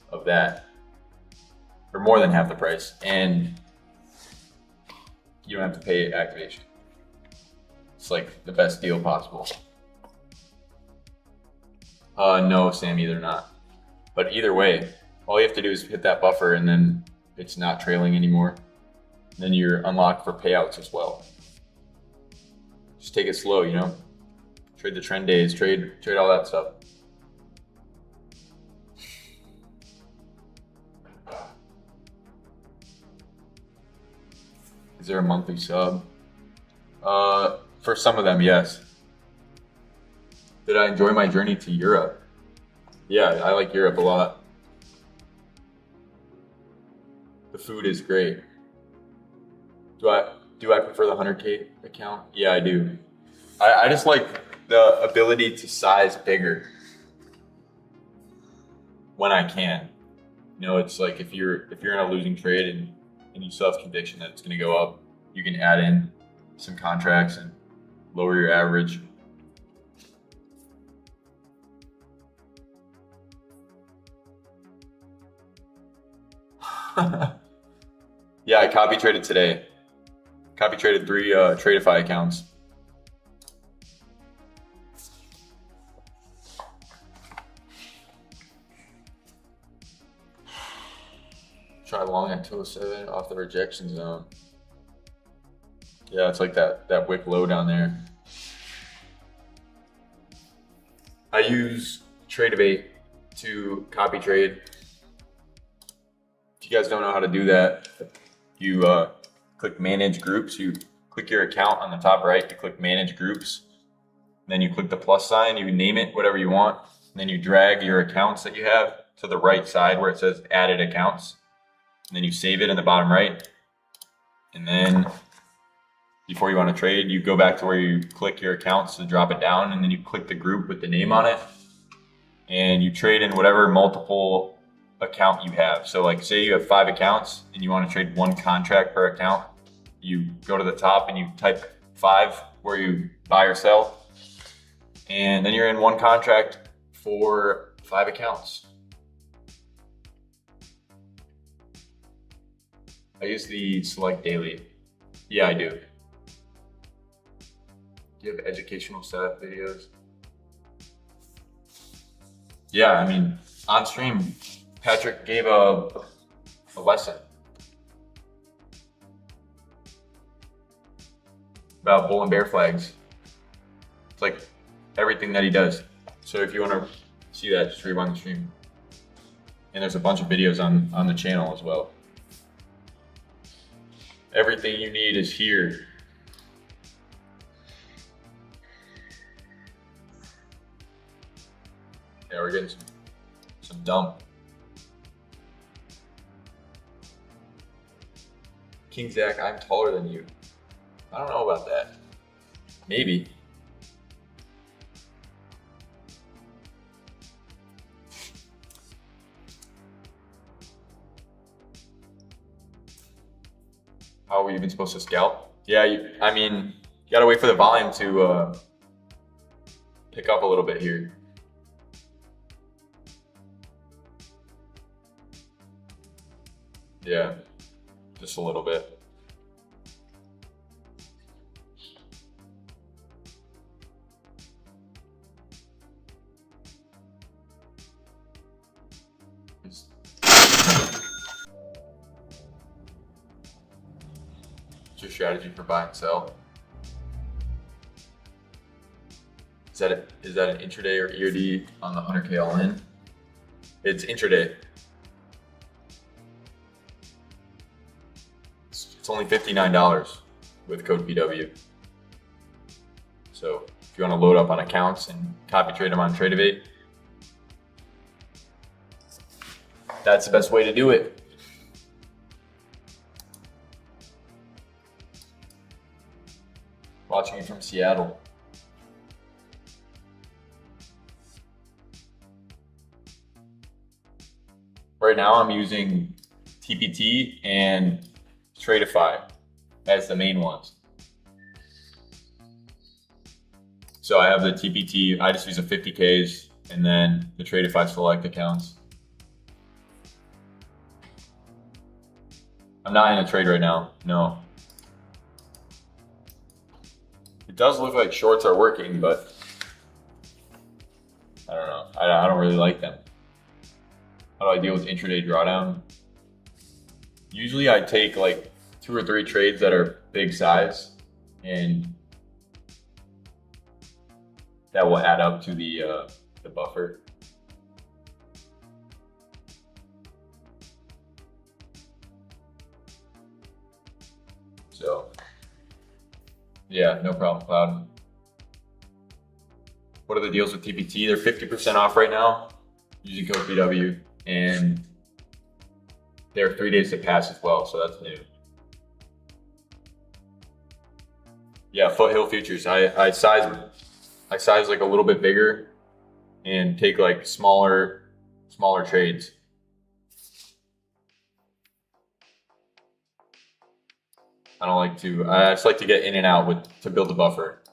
[SPEAKER 1] of that, or more than half the price, and you don't have to pay activation. It's like the best deal possible. No, Sammy, they're not. But either way, all you have to do is hit that buffer, and then it's not trailing anymore. Then you're unlocked for payouts as well. Just take it slow, you know? Trade the trend days, trade all that stuff. Is there a monthly sub? For some of them, yes. Did I enjoy my journey to Europe? Yeah, I like Europe a lot. The food is great. Do I prefer the 100K account? Yeah, I do. I just like the ability to size bigger when I can. You know, it's like if you're in a losing trade and you still have conviction that it's going to go up, you can add in some contracts and lower your average. Yeah, I copy traded today. Copy traded 3 Tradeify accounts. Try long at 207 off the rejection zone. Yeah, it's like that wick low down there. I use Tradeabate to copy trade. If you guys don't know how to do that, you click manage groups. You click your account on the top right, you click manage groups. Then you click the plus sign, you name it whatever you want. And then you drag your accounts that you have to the right side where it says added accounts. And then you save it in the bottom right. And then before you want to trade, you go back to where you click your accounts to drop it down, and then you click the group with the name on it. And you trade in whatever multiple account you have. So like say you have 5 accounts and you want to trade 1 contract per account, you go to the top and you type 5 where you buy or sell, and then you're in 1 contract for 5 accounts. I use the select daily. Yeah, I do. Do you have educational setup videos? Yeah, I mean, on stream, Patrick gave a lesson about bull and bear flags. It's like everything that he does. So if you want to see that, just rewind the stream. And there's a bunch of videos on the channel as well. Everything you need is here. Yeah, we're getting some dump. King Zach, I'm taller than you. I don't know about that. Maybe. How are we even supposed to scalp? Yeah, I mean, you gotta wait for the volume to pick up a little bit here. Yeah, just a little bit. What's your strategy for buy and sell? Is that an intraday or EOD on the 100K all in? It's intraday. It's only $59 with code PW. So if you want to load up on accounts and copy trade them on Tradeovate, that's the best way to do it. Watching you from Seattle. Right now I'm using TPT and Tradeify as the main ones. So I have the TPT, I just use a 50Ks, and then the Tradeify select accounts. I'm not in a trade right now, no. It does look like shorts are working, but I don't know. I don't really like them. How do I deal with intraday drawdown? Usually I take like 2 or 3 trades that are big size, and that will add up to the buffer. So yeah, no problem, Cloud. What are the deals with TPT? They're 50% off right now using code PW, and they're 3 days to pass as well, so that's new. Yeah, Foothill futures. I size like a little bit bigger and take like smaller trades. I just like to get in and out to build the buffer.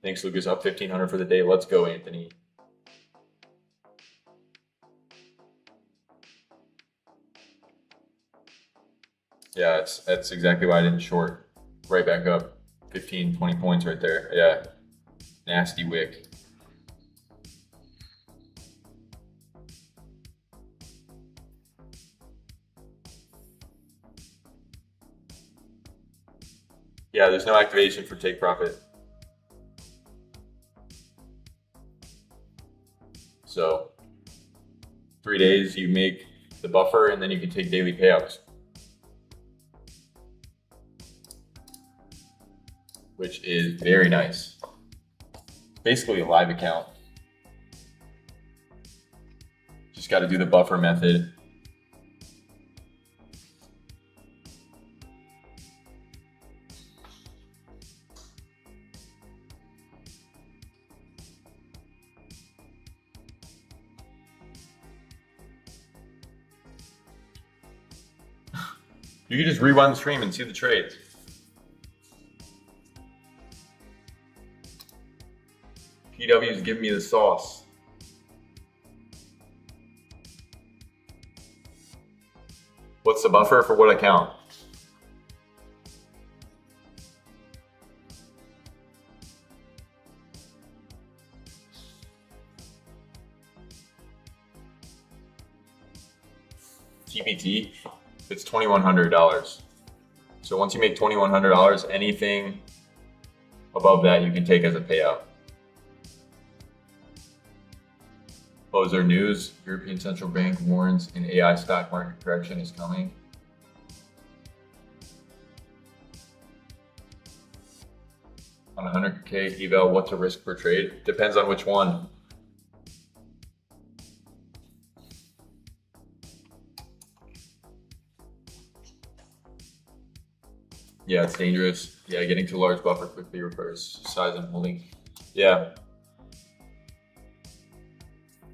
[SPEAKER 1] Thanks, Lucas. Up 1,500 for the day. Let's go, Anthony. Yeah, that's exactly why I didn't short. Right back up. 15, 20 points right there. Yeah. Nasty wick. Yeah, there's no activation for take profit. So 3 days you make the buffer and then you can take daily payouts, which is very nice. Basically a live account. Just got to do the buffer method. You can just rewind the stream and see the trades. PW is giving me the sauce. What's the buffer for what account? TPT, it's $2,100. So once you make $2,100, anything above that you can take as a payout. Oh, is there news? European Central Bank warns an AI stock market correction is coming. On 100K eval, what's the risk per trade? Depends on which one. Yeah, it's dangerous. Yeah, getting too large buffer quickly requires size and holding. Yeah.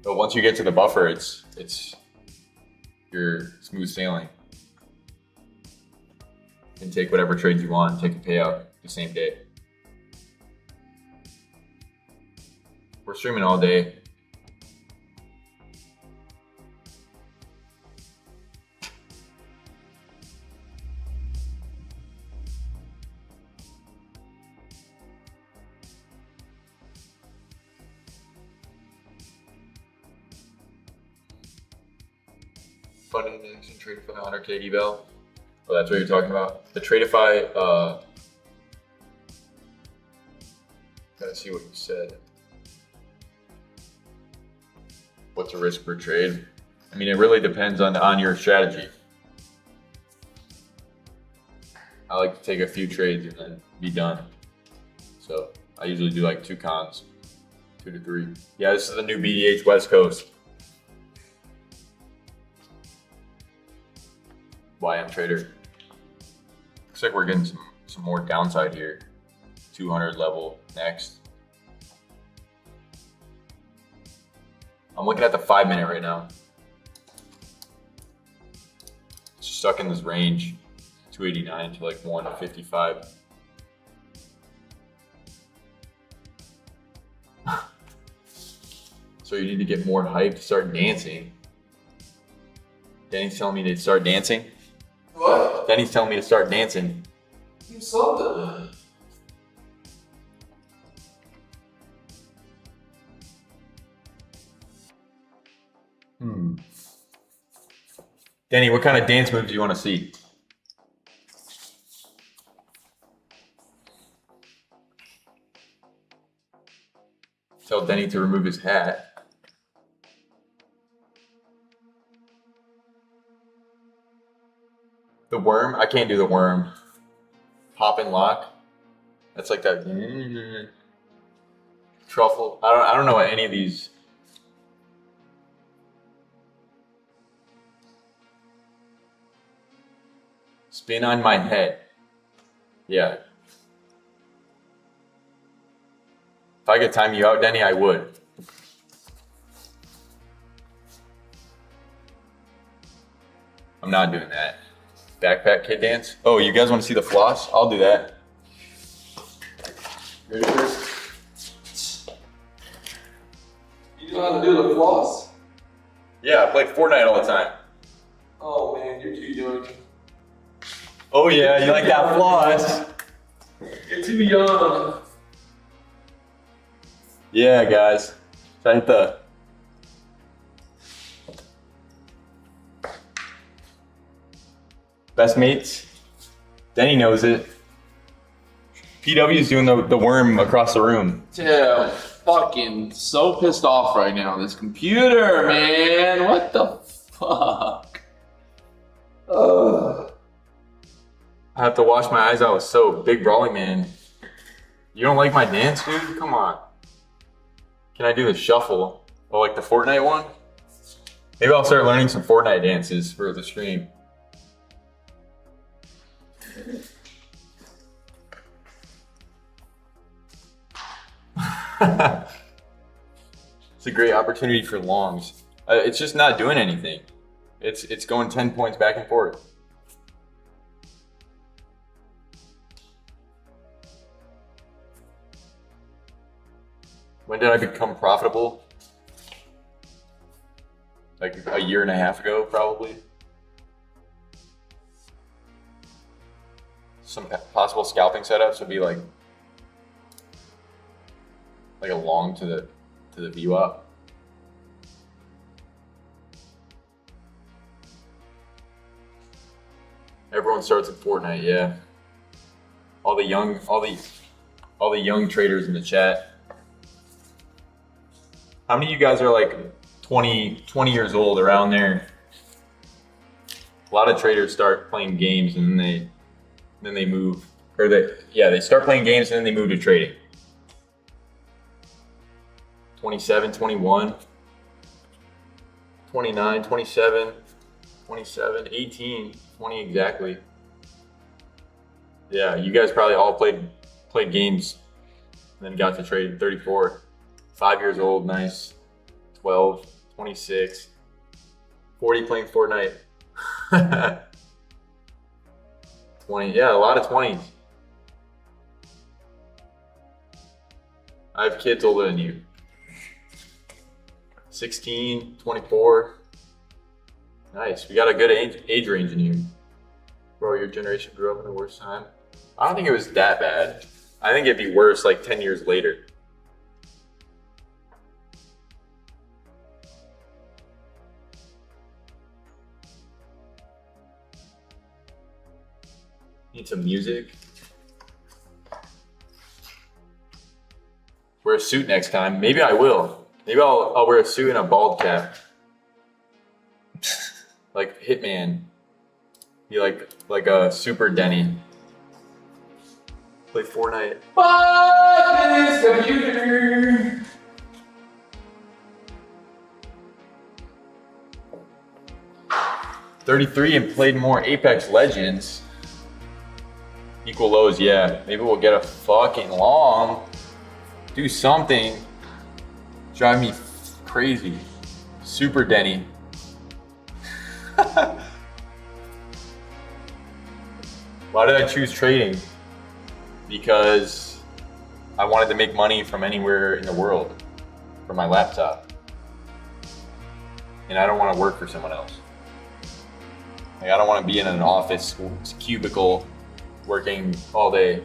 [SPEAKER 1] But once you get to the buffer, it's your smooth sailing. You can take whatever trades you want, take a payout the same day. We're streaming all day. Fund index and Tradeify 100K eval. Oh, that's what you're talking about. The Tradeify, gotta see what you said. What's the risk per trade? I mean, it really depends on your strategy. I like to take a few trades and then be done. So I usually do like 2 cons, 2 to 3. Yeah, this is the new BDH West Coast. YM trader. Looks like we're getting some more downside here. 200 level next. I'm looking at the 5-minute right now. It's stuck in this range, 289 to like 155. So you need to get more hype to start dancing. Danny's telling me to start dancing.
[SPEAKER 2] What?
[SPEAKER 1] Danny's telling me to start dancing.
[SPEAKER 2] You saw that.
[SPEAKER 1] Danny, what kind of dance moves do you want to see? Tell Denny to remove his hat. The worm? I can't do the worm. Pop and lock. That's like that. Truffle. I don't know what any of these. Spin on my head. Yeah. If I could time you out, Denny, I would. I'm not doing that. Backpack kid dance? Oh, you guys want to see the floss? I'll do that.
[SPEAKER 2] Ready first? You know how to do the floss?
[SPEAKER 1] Yeah, I play Fortnite all the time.
[SPEAKER 2] Oh man, you're too young.
[SPEAKER 1] Oh yeah, you like that floss?
[SPEAKER 2] You're too young.
[SPEAKER 1] Yeah, guys. Try to hit the. Best mates. Denny knows it. PW is doing the worm across the room.
[SPEAKER 2] Yeah, I'm fucking so pissed off right now. This computer, man. What the fuck? Ugh.
[SPEAKER 1] I have to wash my eyes out with soap. Big brawling man. You don't like my dance, dude? Come on. Can I do the shuffle? Oh, like the Fortnite one? Maybe I'll start learning some Fortnite dances for the stream. It's a great opportunity for longs. It's just not doing anything. It's going 10 points back and forth. When did I become profitable? Like a year and a half ago, probably. Some possible scalping setups would be like a long to the VWAP. Everyone starts in Fortnite, yeah. All the young traders in the chat. How many of you guys are like 20 years old, around there? A lot of traders start playing games and then they move, or they start playing games and then they move to trading. 27, 21, 29, 27, 27, 18, 20 exactly. Yeah, you guys probably all played games and then got to trade. 34, 5 years old, nice. 12, 26, 40 playing Fortnite. 20, yeah, a lot of 20s. I have kids older than you. 16, 24. Nice, we got a good age range in you. Bro, your generation grew up in the worst time. I don't think it was that bad. I think it'd be worse like 10 years later. Need some music. Wear a suit next time. Maybe I will. Maybe I'll wear a suit and a bald cap. Like Hitman. Be like a super Denny. Play Fortnite. Fuck this computer! $33 and played more Apex Legends. Equal lows, yeah. Maybe we'll get a fucking long. Do something. Drive me crazy. Super Denny. Why did I choose trading? Because I wanted to make money from anywhere in the world from my laptop. And I don't want to work for someone else. Like, I don't want to be in an office cubicle working all day.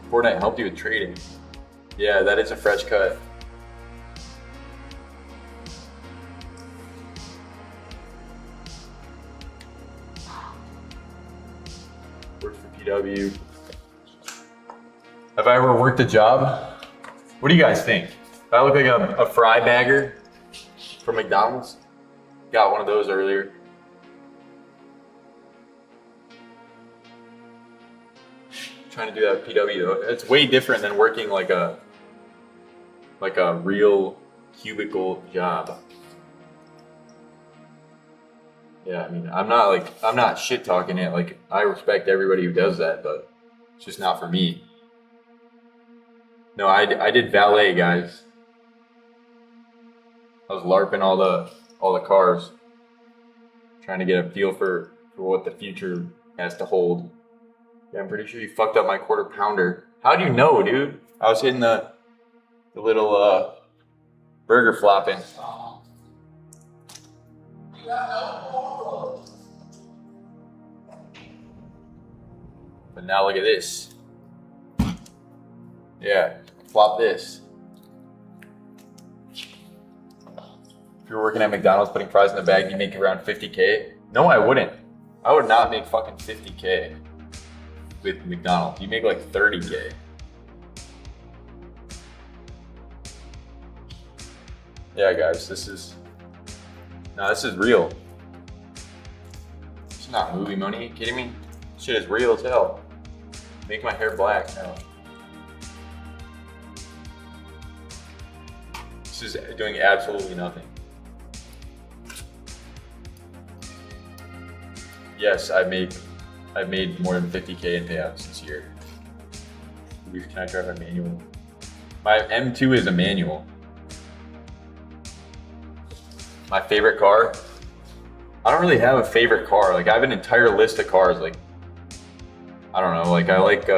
[SPEAKER 1] Fortnite helped you with trading. Yeah, that is a fresh cut. Worked for PW. Have I ever worked a job? What do you guys think? If I look like a fry bagger from McDonald's? Got one of those earlier. Trying to do that PW though. It's way different than working like a real cubicle job. Yeah, I mean, I'm not shit talking it. Like, I respect everybody who does that, but it's just not for me. No, I did valet, guys. I was LARPing all the cars, trying to get a feel for what the future has to hold. Yeah, I'm pretty sure you fucked up my quarter pounder. How do you know, dude? I was hitting the little burger flopping. But now look at this. Yeah, flop this. If you're working at McDonald's putting fries in the bag, you make around 50K? No, I wouldn't. I would not make fucking 50K with McDonald's. You make like 30K. Yeah, guys, this is real. It's not movie money. Are you kidding me? Shit is real as hell. Make my hair black now. This is doing absolutely nothing. Yes, I've made more than 50K in payouts this year. Can I drive a manual? My M2 is a manual. My favorite car? I don't really have a favorite car. Like, I have an entire list of cars. Like, I don't know. Like, I like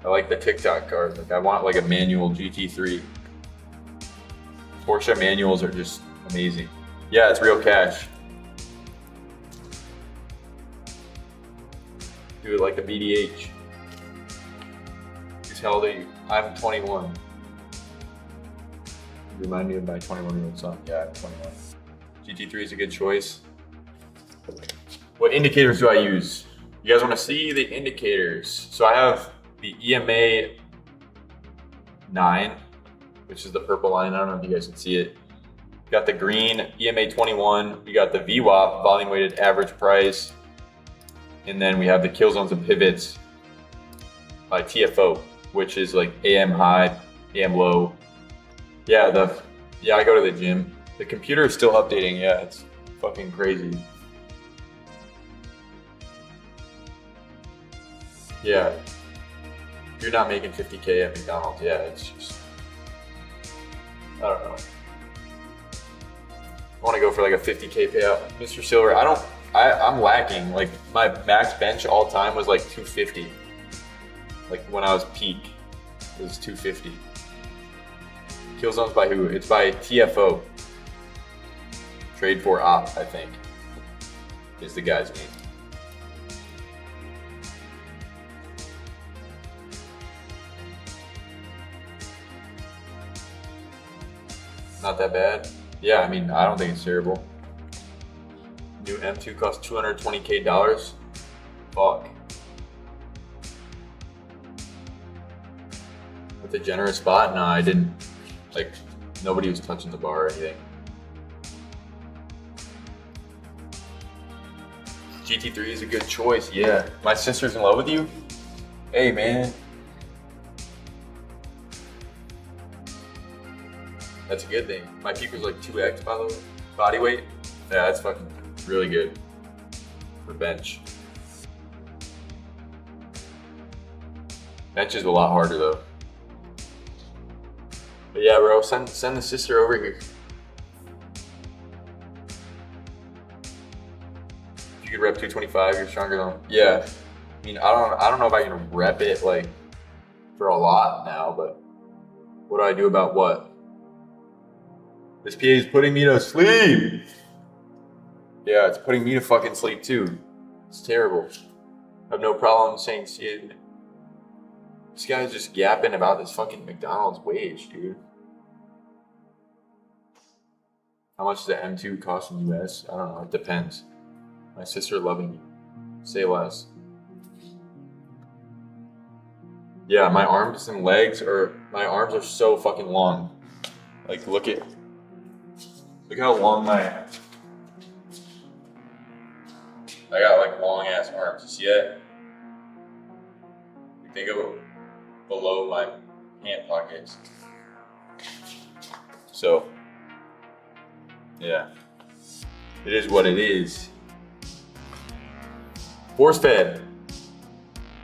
[SPEAKER 1] I like the TikTok cars. Like I want like a manual GT3. Porsche manuals are just amazing. Yeah, it's real cash. Do it like a BDH. How old are you? I'm 21. Remind me of my 21-year-old son. Yeah, I'm 21. GT3 is a good choice. What indicators do I use? You guys want to see the indicators? So I have the EMA 9, which is the purple line. I don't know if you guys can see it. We got the green EMA 21. We got the VWAP, volume weighted average price. And then we have the kill zones and pivots by TFO, which is like AM high, AM low. Yeah, I go to the gym. The computer is still updating. Yeah, it's fucking crazy. Yeah, you're not making 50K at McDonald's. Yeah, it's just, I don't know. I want to go for like a 50K payout. Mr. Silver, I'm lacking. Like my max bench all time was like 250. Like when I was peak, it was 250. Kill zones by who? It's by TFO. Trade for Op, I think, is the guy's name. Not that bad. Yeah, I mean, I don't think it's terrible. New M2 costs $220K. Fuck. With a generous spot? No, I didn't. Like, nobody was touching the bar or anything. GT3 is a good choice, yeah. My sister's in love with you? Hey, man. That's a good thing. My peak was like 2X, by the way. Body weight. Yeah, that's fucking really good for bench. Bench is a lot harder, though. But yeah, bro, send the sister over here. If you could rep 225, you're stronger than. Yeah, I mean, I don't know if I can rep it like for a lot now, but what do I do about what? This PA is putting me to sleep. Yeah, it's putting me to fucking sleep too. It's terrible. I have no problem saying shit. This guy's just yapping about this fucking McDonald's wage, dude. How much does the M2 cost in US? I don't know, it depends. My sister loving you. Say less. Yeah, my arms and legs my arms are so fucking long. Like, look how long I got like long ass arms. You see that? They go below my hand pockets. So, yeah, it is what it is. Force fed.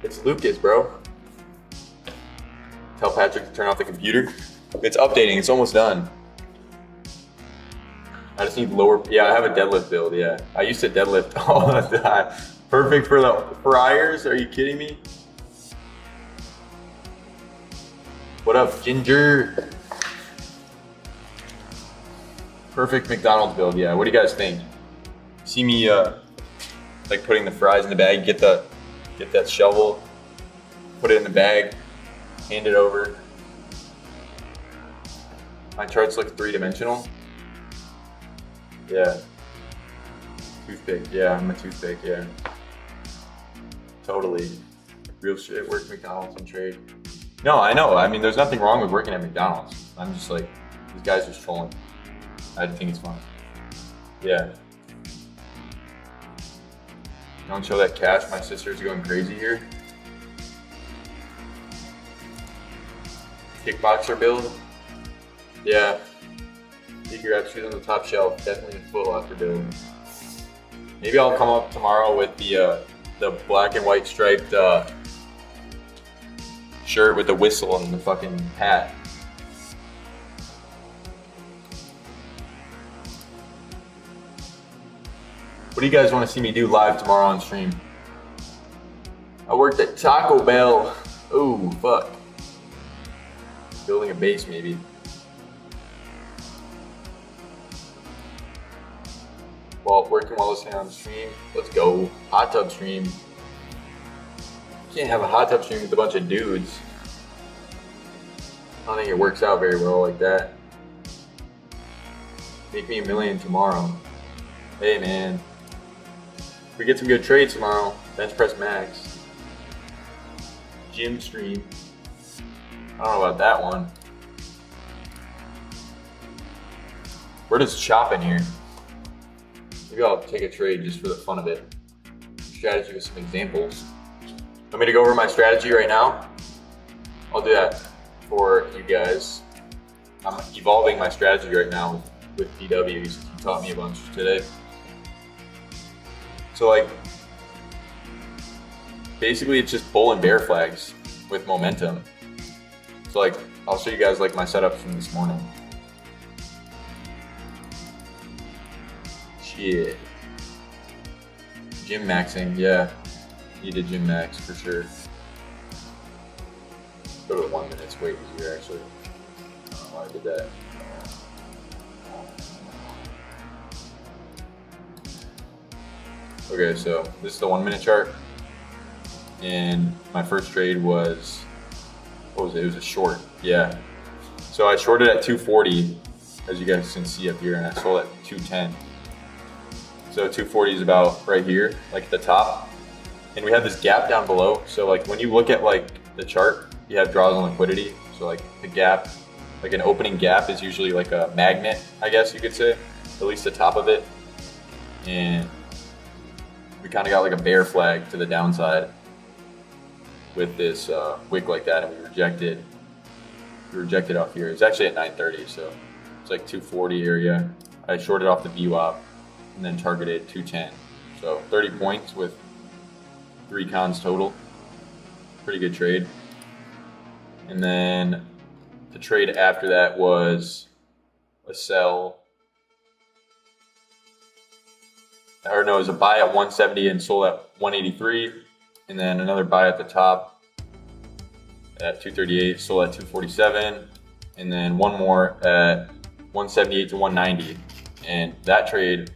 [SPEAKER 1] It's Lucas, bro. Tell Patrick to turn off the computer. It's updating. It's almost done. I just need lower. Yeah, I have a deadlift build. Yeah, I used to deadlift all the time. Perfect for the fryers. Are you kidding me? What up, Ginger? Perfect McDonald's build. Yeah. What do you guys think? See me like putting the fries in the bag. Get that shovel. Put it in the bag. Hand it over. My charts look 3-dimensional. Yeah. Toothpick. Yeah, I'm a toothpick. Yeah. Totally. Real shit. Work McDonald's on trade. No, I know. I mean, there's nothing wrong with working at McDonald's. I'm just like, these guys are trolling. I think it's fun. Yeah. Don't show that cash. My sister's going crazy here. Kickboxer build. Yeah. Figure out shoes on the top shelf. Definitely a Foot Locker build. Maybe I'll come up tomorrow with the black and white striped shirt with the whistle and the fucking hat. What do you guys want to see me do live tomorrow on stream? I worked at Taco Bell. Oh, fuck. Building a base, maybe. Well, working while listening on the stream. Let's go. Hot tub stream. You can't have a hot tub stream with a bunch of dudes. I don't think it works out very well like that. Make me $1 million tomorrow. Hey, man. If we get some good trades tomorrow, bench press max. Gym stream. I don't know about that one. We're just chopping here. Maybe I'll take a trade just for the fun of it. Strategy with some examples. Want me to go over my strategy right now? I'll do that for you guys. I'm evolving my strategy right now with DW. He taught me a bunch today. So like, basically it's just bull and bear flags with momentum. So like, I'll show you guys like my setup from this morning. Shit. Gym maxing, yeah. Need a gym max for sure. Go to the 1 minute, it's way easier actually. I don't know why I did that. Okay, so this is the 1 minute chart. And my first trade was, what was it? It was a short, yeah. So I shorted at 240, as you guys can see up here, and I sold at 210. So 240 is about right here, like at the top. And we have this gap down below. So like when you look at like the chart, you have draws on liquidity. So like the gap, like an opening gap is usually like a magnet, I guess you could say, at least the top of it. And we kind of got like a bear flag to the downside with this wick like that, and we rejected off here. It's actually at 930, so it's like 240 area. I shorted off the VWAP and then targeted 210. So 30 points with 3 cons total. Pretty good trade. And then the trade after that was a sell. Or no, it was a buy at 170 and sold at 183. And then another buy at the top at 238, sold at 247. And then one more at 178 to 190. And that trade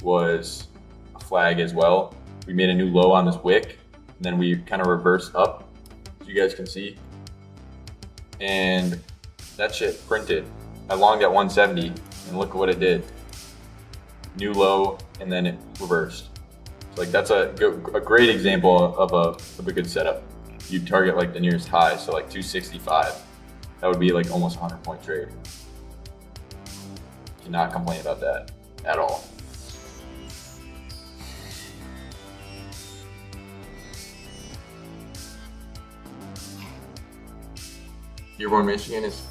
[SPEAKER 1] was a flag as well. We made a new low on this wick, and then we kind of reversed up, as you guys can see. And that shit printed. I longed at 170, and look at what it did. New low, and then it reversed. So like that's a great example of a good setup. You target like the nearest high, so like 265. That would be like almost 100-point trade. Cannot complain about that at all. Dearborn, Michigan is,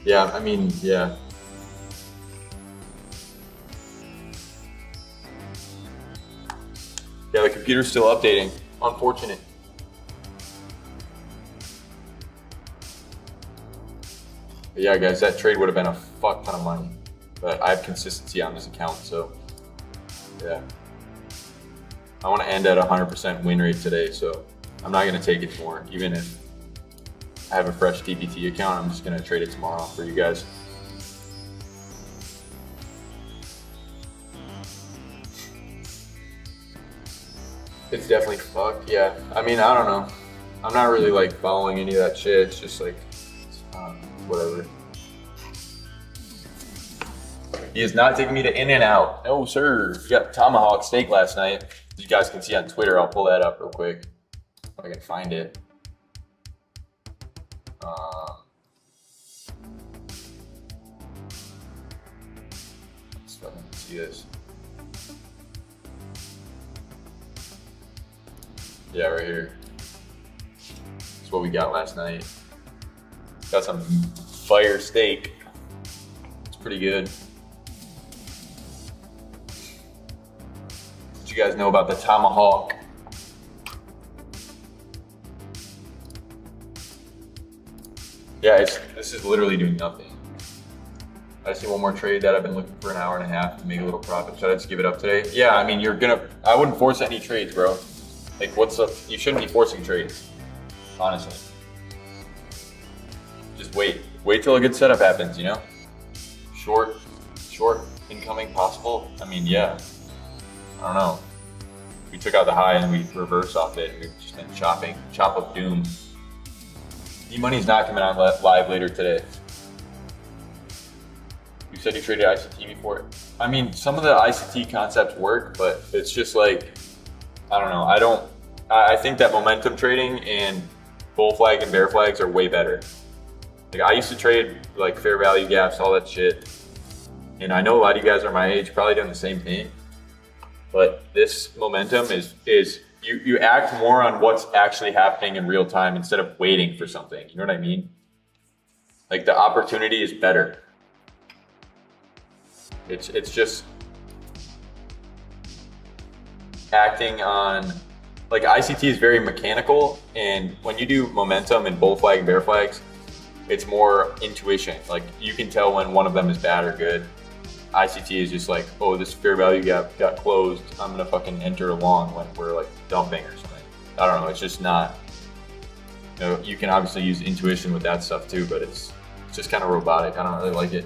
[SPEAKER 1] yeah, I mean, yeah. Yeah, the computer's still updating. Unfortunate. But yeah, guys, that trade would have been a fuck ton of money. But I have consistency on this account, so yeah. I want to end at 100% win rate today, so I'm not going to take it more, even if I have a fresh TPT account. I'm just going to trade it tomorrow for you guys. It's definitely fucked, yeah. I mean, I don't know. I'm not really like following any of that shit. It's just like, whatever. He is not taking me to In-N-Out. No, sir. We got tomahawk steak last night. As you guys can see on Twitter, I'll pull that up real quick if I can find it. Let's fucking see this. Yeah, right here. That's what we got last night. Got some fire steak. It's pretty good. What you guys know about the tomahawk? Yeah, this is literally doing nothing. I see one more trade that I've been looking for an hour and a half to make a little profit. Should I just give it up today? Yeah, I mean, I wouldn't force any trades, bro. Like, what's up? You shouldn't be forcing trades. honestly. Just wait till a good setup happens, you know? Short incoming possible. I mean, yeah, I don't know. We took out the high and we reversed off it. We've just been chop of doom. E-money's not coming on live later today. You said you traded ICT before. I mean, some of the ICT concepts work, but it's just like, I don't know. I think that momentum trading and bull flag and bear flags are way better. Like I used to trade like fair value gaps, all that shit. And I know a lot of you guys are my age, probably doing the same thing. But this momentum is you act more on what's actually happening in real time instead of waiting for something. You know what I mean? Like the opportunity is better. It's just acting on, like ICT is very mechanical, and when you do momentum and bull flag and bear flags, it's more intuition. Like you can tell when one of them is bad or good. ICT is just like, oh, this fair value gap got closed, I'm gonna fucking enter along when we're like dumping or something. I don't know, it's just not, you know, you can obviously use intuition with that stuff too, but it's just kind of robotic. I don't really like it.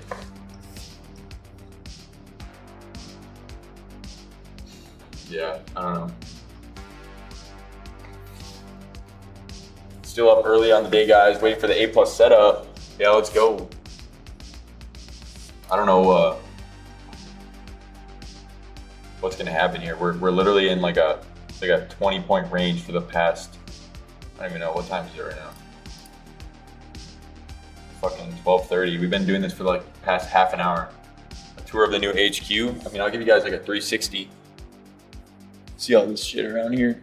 [SPEAKER 1] Yeah, I don't know. Still up early on the day, guys, waiting for the A+ setup. Yeah, let's go. I don't know what's gonna happen here. We're literally in like a 20-point range for the past, I don't even know, what time is it right now? Fucking 12:30. We've been doing this for like the past half an hour. A tour of the new HQ. I mean, I'll give you guys like a 360. See all this shit around here?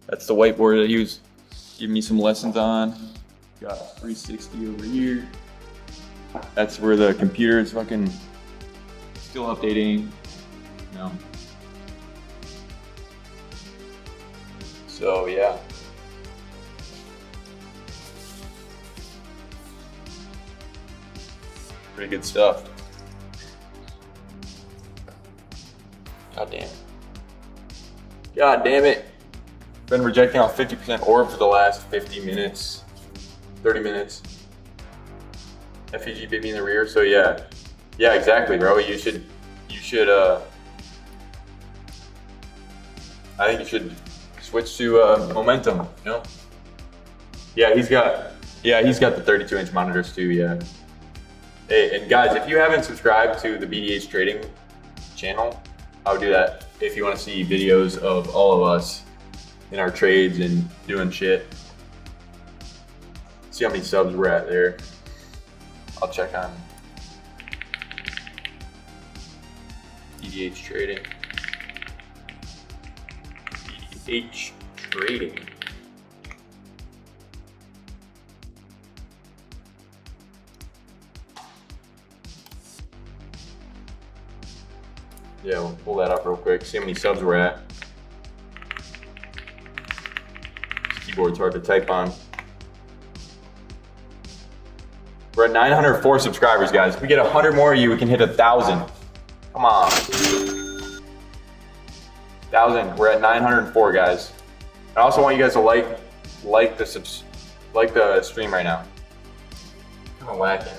[SPEAKER 1] That's the whiteboard I use. Give me some lessons on. Got 360 over here. That's where the computer is fucking still updating. No. So yeah. Pretty good stuff. God damn. God damn it. Been rejecting off 50% orb for the last 50 minutes, 30 minutes. FEG bit me in the rear, so yeah. Yeah, exactly, bro. You should, I think you should switch to momentum, you know? Yeah, he's got the 32-inch monitors too, yeah. Hey, and guys, if you haven't subscribed to the BDH Trading channel, I would do that if you want to see videos of all of us in our trades and doing shit. See how many subs we're at there. I'll check on BDH Trading. BDH Trading. Yeah, we'll pull that up real quick. See how many subs we're at. This keyboard's hard to type on. We're at 904 subscribers, guys. If we get 100 more of you, we can hit 1,000. Come on. 1,000. We're at 904, guys. I also want you guys to like the stream right now. Kind of lacking.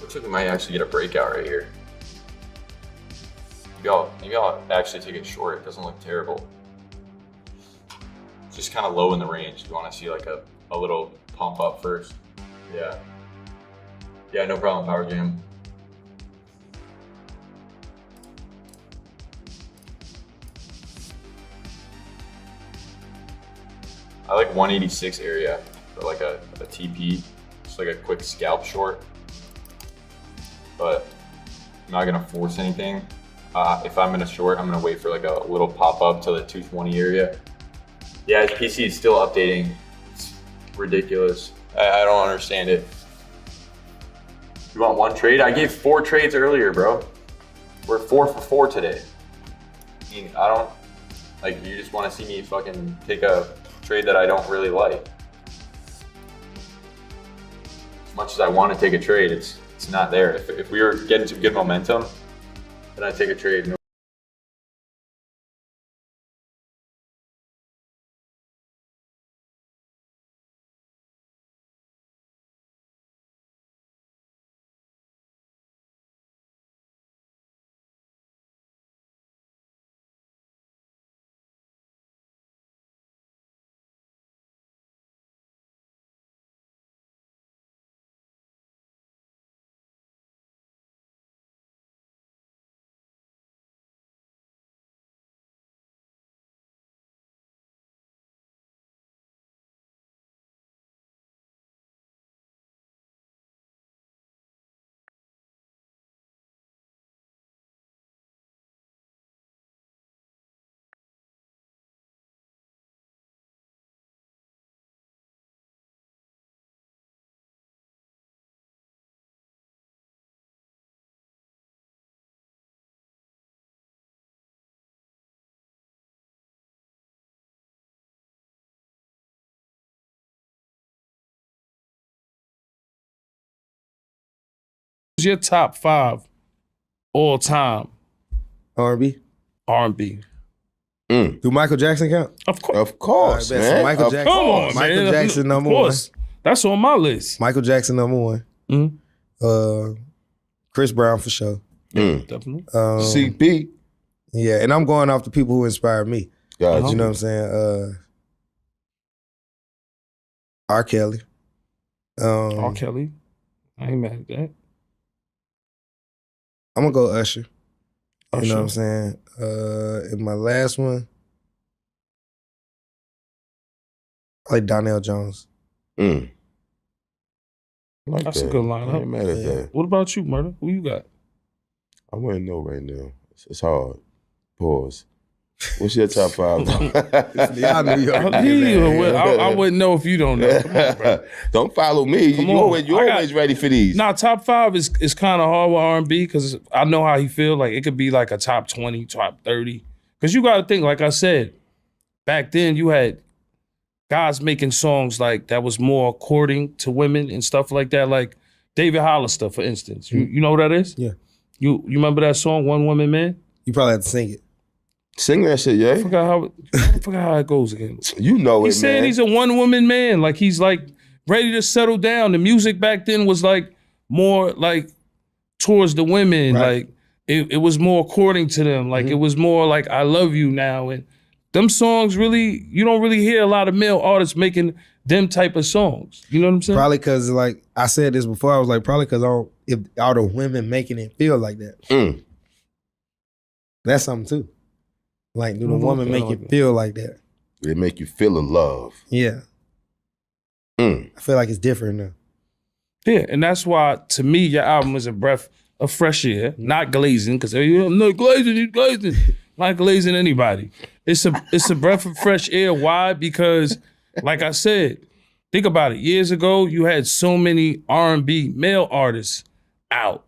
[SPEAKER 1] Looks like we might actually get a breakout right here. Maybe I'll actually take it short. It doesn't look terrible. It's just kind of low in the range. You want to see like a little pump up first. Yeah. Yeah, no problem, Power Jam. I like 186 area for like a TP. Just like a quick scalp short. But I'm not gonna force anything. If I'm gonna short, I'm gonna wait for like a little pop up to the 220 area. Yeah, his PC is still updating. It's ridiculous. I don't understand it. You want one trade? I gave 4 trades earlier, bro. We're 4 for 4 today. I mean, I don't, like, you just want to see me fucking take a trade that I don't really like. As much as I want to take a trade, it's not there. If we were getting some good momentum, then I'd take a trade.
[SPEAKER 3] Who's your top 5 all time
[SPEAKER 4] R&B.
[SPEAKER 3] R&B?
[SPEAKER 4] Do Michael Jackson count?
[SPEAKER 3] Of course.
[SPEAKER 5] Of course,
[SPEAKER 4] All right,
[SPEAKER 5] man.
[SPEAKER 4] so Michael Jackson.
[SPEAKER 3] Come on,
[SPEAKER 4] Michael
[SPEAKER 3] man.
[SPEAKER 4] Jackson number
[SPEAKER 3] Of course. That's on my list.
[SPEAKER 4] Michael Jackson number 1.
[SPEAKER 3] Mhm.
[SPEAKER 4] Chris Brown for sure.
[SPEAKER 3] Definitely.
[SPEAKER 5] CP.
[SPEAKER 4] Yeah, and I'm going off the people who inspired me.
[SPEAKER 5] Gotcha.
[SPEAKER 4] You know what I'm saying? R. Kelly.
[SPEAKER 3] R. Kelly. I ain't mad at that.
[SPEAKER 4] I'm gonna go Usher. You know what I'm
[SPEAKER 3] Usher.
[SPEAKER 4] saying? And my last one, I like Donnell Jones.
[SPEAKER 5] I like
[SPEAKER 3] That's a
[SPEAKER 5] that.
[SPEAKER 3] good
[SPEAKER 5] I
[SPEAKER 3] lineup.
[SPEAKER 5] ain't mad at that.
[SPEAKER 3] What about you, Murder? Who you got?
[SPEAKER 5] I wouldn't know right now. It's hard. Pause. What's your top 5?
[SPEAKER 4] Y'all New York.
[SPEAKER 3] I wouldn't know if you don't know. Come on, bro.
[SPEAKER 5] Don't follow me.
[SPEAKER 3] Come
[SPEAKER 5] You
[SPEAKER 3] on.
[SPEAKER 5] always, you
[SPEAKER 3] I got-
[SPEAKER 5] always ready for these.
[SPEAKER 3] Nah, top 5 is kind of hard with R&B because I know how he feel. Like it could be like a top 20, top 30. Because you got to think, like I said, back then you had guys making songs like that was more courting to women and stuff like that. Like David Hollister, for instance. You know what that is?
[SPEAKER 4] Yeah.
[SPEAKER 3] You remember that song, One Woman Man?
[SPEAKER 4] You probably have to sing it.
[SPEAKER 5] Sing that shit, yeah?
[SPEAKER 3] I forgot how it goes again.
[SPEAKER 5] You know
[SPEAKER 3] He's
[SPEAKER 5] it,
[SPEAKER 3] saying
[SPEAKER 5] man.
[SPEAKER 3] he's a one-woman man. Like he's like ready to settle down. The music back then was like more like towards the women.
[SPEAKER 4] Right.
[SPEAKER 3] Like it was more according to them. Like it was more like I love you now. And them songs really, you don't really hear a lot of male artists making them type of songs. You know what I'm saying?
[SPEAKER 4] Probably because, like I said this before, I was like, probably because if all the women making it feel like that. That's something too. Like, do the woman make it feel like that?
[SPEAKER 5] They make you feel in love.
[SPEAKER 4] Yeah. I feel like it's different now.
[SPEAKER 3] Yeah, and that's why to me your album is a breath of fresh air, not glazing, because I'm not glazing, he's glazing. Not glazing anybody. It's a breath of fresh air. Why? Because, like I said, think about it. Years ago, you had so many R&B male artists out.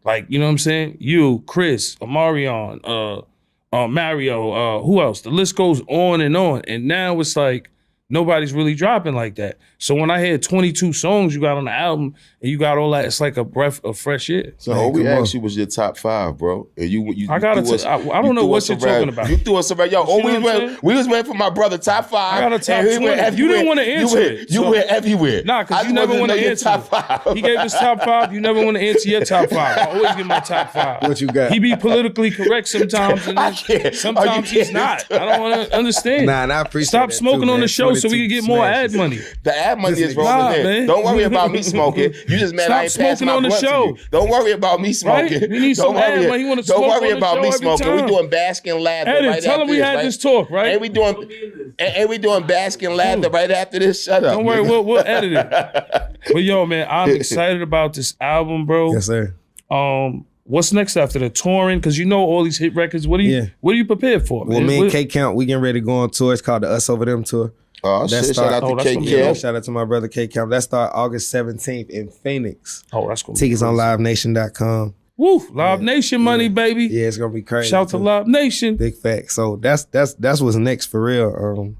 [SPEAKER 3] Like, you know what I'm saying? You, Chris, Omarion, Mario, who else? The list goes on. And now it's like nobody's really dropping like that. So when I hear 22 songs you got on the album and you got all that, it's like a breath of fresh air.
[SPEAKER 5] So all we asked you was your top 5, bro. And you
[SPEAKER 3] I gotta
[SPEAKER 5] threw us-
[SPEAKER 3] I don't know
[SPEAKER 5] threw
[SPEAKER 3] what
[SPEAKER 5] us
[SPEAKER 3] you're
[SPEAKER 5] around.
[SPEAKER 3] talking about.
[SPEAKER 5] You threw us around. Yo,
[SPEAKER 3] You know what I'm saying?
[SPEAKER 5] we was waiting for my brother top 5.
[SPEAKER 3] I got a top
[SPEAKER 5] and he
[SPEAKER 3] 20.
[SPEAKER 5] went everywhere.
[SPEAKER 3] You didn't wanna answer it,
[SPEAKER 5] You
[SPEAKER 3] so-
[SPEAKER 5] went everywhere.
[SPEAKER 3] Nah,
[SPEAKER 5] I
[SPEAKER 3] because you
[SPEAKER 5] just
[SPEAKER 3] never
[SPEAKER 5] wanted
[SPEAKER 3] want
[SPEAKER 5] know
[SPEAKER 3] to
[SPEAKER 5] your
[SPEAKER 3] answer.
[SPEAKER 5] top 5.
[SPEAKER 3] He gave his top 5. You never want to answer your top 5. I always give my top 5.
[SPEAKER 4] What you got?
[SPEAKER 3] He be politically correct sometimes, and
[SPEAKER 5] I
[SPEAKER 3] then
[SPEAKER 5] can't.
[SPEAKER 3] sometimes
[SPEAKER 5] Oh, you
[SPEAKER 3] he's not.
[SPEAKER 5] can't.
[SPEAKER 3] I don't want to understand.
[SPEAKER 4] Nah, and I appreciate
[SPEAKER 3] Stop
[SPEAKER 4] that
[SPEAKER 3] smoking
[SPEAKER 4] too,
[SPEAKER 3] on
[SPEAKER 4] man.
[SPEAKER 3] the show so we
[SPEAKER 4] 22
[SPEAKER 3] can get more ad
[SPEAKER 4] smashes.
[SPEAKER 3] money.
[SPEAKER 5] The ad money is rolling
[SPEAKER 3] Nah,
[SPEAKER 5] in.
[SPEAKER 3] man.
[SPEAKER 5] Don't worry about me smoking. You just mad
[SPEAKER 3] Stop
[SPEAKER 5] I ain't passing
[SPEAKER 3] smoking
[SPEAKER 5] my
[SPEAKER 3] on the
[SPEAKER 5] blunt to
[SPEAKER 3] show.
[SPEAKER 5] you. Don't worry about me smoking.
[SPEAKER 3] Right? We need
[SPEAKER 5] Don't
[SPEAKER 3] some ad
[SPEAKER 5] worry-
[SPEAKER 3] money. You wanna
[SPEAKER 5] Don't
[SPEAKER 3] smoke
[SPEAKER 5] worry
[SPEAKER 3] on the
[SPEAKER 5] about
[SPEAKER 3] show
[SPEAKER 5] me
[SPEAKER 3] every
[SPEAKER 5] smoking.
[SPEAKER 3] time.
[SPEAKER 5] We doing basking lather
[SPEAKER 3] Edit,
[SPEAKER 5] right
[SPEAKER 3] tell
[SPEAKER 5] after
[SPEAKER 3] him we
[SPEAKER 5] this,
[SPEAKER 3] had
[SPEAKER 5] right?
[SPEAKER 3] this talk, right?
[SPEAKER 5] And we doing basking lather right after this. Shut up.
[SPEAKER 3] Don't worry,
[SPEAKER 5] nigga.
[SPEAKER 3] we'll edit it. But yo, man, I'm excited about this album, bro.
[SPEAKER 4] Yes, sir.
[SPEAKER 3] What's next after the touring? Because you know all these hit records. What are you prepared for?
[SPEAKER 4] Well,
[SPEAKER 3] man?
[SPEAKER 4] me and
[SPEAKER 3] What-
[SPEAKER 4] K Count, we getting ready to go on tour. It's called the Us Over Them tour.
[SPEAKER 5] Oh,
[SPEAKER 4] That
[SPEAKER 5] shit.
[SPEAKER 4] start-
[SPEAKER 5] Shout out
[SPEAKER 3] Oh,
[SPEAKER 5] to
[SPEAKER 3] that's gonna be
[SPEAKER 5] KK.
[SPEAKER 3] dope.
[SPEAKER 4] Shout out to my brother K Count. That start August 17th in Phoenix.
[SPEAKER 3] Oh, that's gonna
[SPEAKER 4] Tickets
[SPEAKER 3] be
[SPEAKER 4] on
[SPEAKER 3] crazy.
[SPEAKER 4] livenation.com.
[SPEAKER 3] Woo, Live Nation money, baby.
[SPEAKER 4] Yeah, it's gonna be crazy.
[SPEAKER 3] Shout to
[SPEAKER 4] too.
[SPEAKER 3] Live Nation.
[SPEAKER 4] Big fact. So that's what's next for real.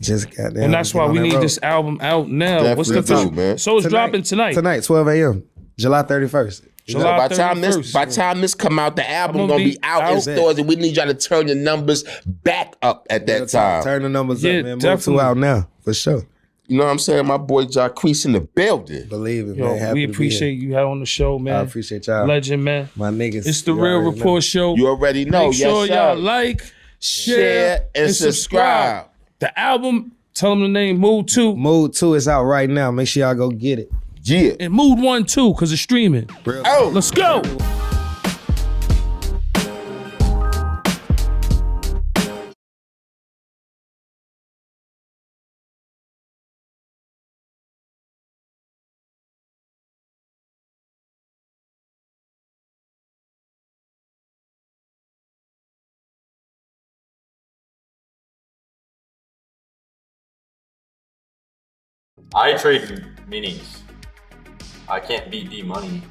[SPEAKER 4] Just goddamn.
[SPEAKER 3] And that's
[SPEAKER 4] get
[SPEAKER 3] why
[SPEAKER 4] on
[SPEAKER 3] we
[SPEAKER 4] that
[SPEAKER 3] need
[SPEAKER 4] road.
[SPEAKER 3] this album out now. What's the
[SPEAKER 5] Definitely
[SPEAKER 3] time?
[SPEAKER 5] do, man.
[SPEAKER 3] So it's dropping tonight.
[SPEAKER 4] Tonight, 12 a.m. July 31st.
[SPEAKER 3] July
[SPEAKER 5] By the time
[SPEAKER 3] 31st.
[SPEAKER 5] this come out, the album
[SPEAKER 3] I'm
[SPEAKER 5] gonna
[SPEAKER 3] gonna
[SPEAKER 5] be
[SPEAKER 3] be
[SPEAKER 5] out in
[SPEAKER 3] out.
[SPEAKER 5] stores, and we need y'all to turn your numbers back up at that time.
[SPEAKER 4] Turn the numbers
[SPEAKER 3] Yeah,
[SPEAKER 4] up, man. Move
[SPEAKER 3] definitely.
[SPEAKER 4] two out now, for sure.
[SPEAKER 5] You know what I'm saying? My boy Jacquees in the building.
[SPEAKER 4] Believe it,
[SPEAKER 3] Yo,
[SPEAKER 4] man. Happy
[SPEAKER 3] we
[SPEAKER 4] to be
[SPEAKER 3] appreciate
[SPEAKER 4] here.
[SPEAKER 3] you had on the show, man.
[SPEAKER 4] I appreciate y'all.
[SPEAKER 3] Legend, man.
[SPEAKER 4] My niggas.
[SPEAKER 3] It's the
[SPEAKER 4] you
[SPEAKER 3] Real
[SPEAKER 4] already
[SPEAKER 3] Report
[SPEAKER 4] know.
[SPEAKER 3] Show.
[SPEAKER 5] You already know.
[SPEAKER 3] Make sure
[SPEAKER 5] yes,
[SPEAKER 3] y'all
[SPEAKER 5] sir.
[SPEAKER 3] like,
[SPEAKER 5] Share, and subscribe.
[SPEAKER 3] The album, tell them the name, Mood 2.
[SPEAKER 4] Mood 2 is out right now. Make sure y'all go get it.
[SPEAKER 5] Yeah.
[SPEAKER 3] And Mood 1 too, because it's streaming.
[SPEAKER 5] Oh.
[SPEAKER 3] Let's go.
[SPEAKER 1] I trade minis. I can't beat D Money.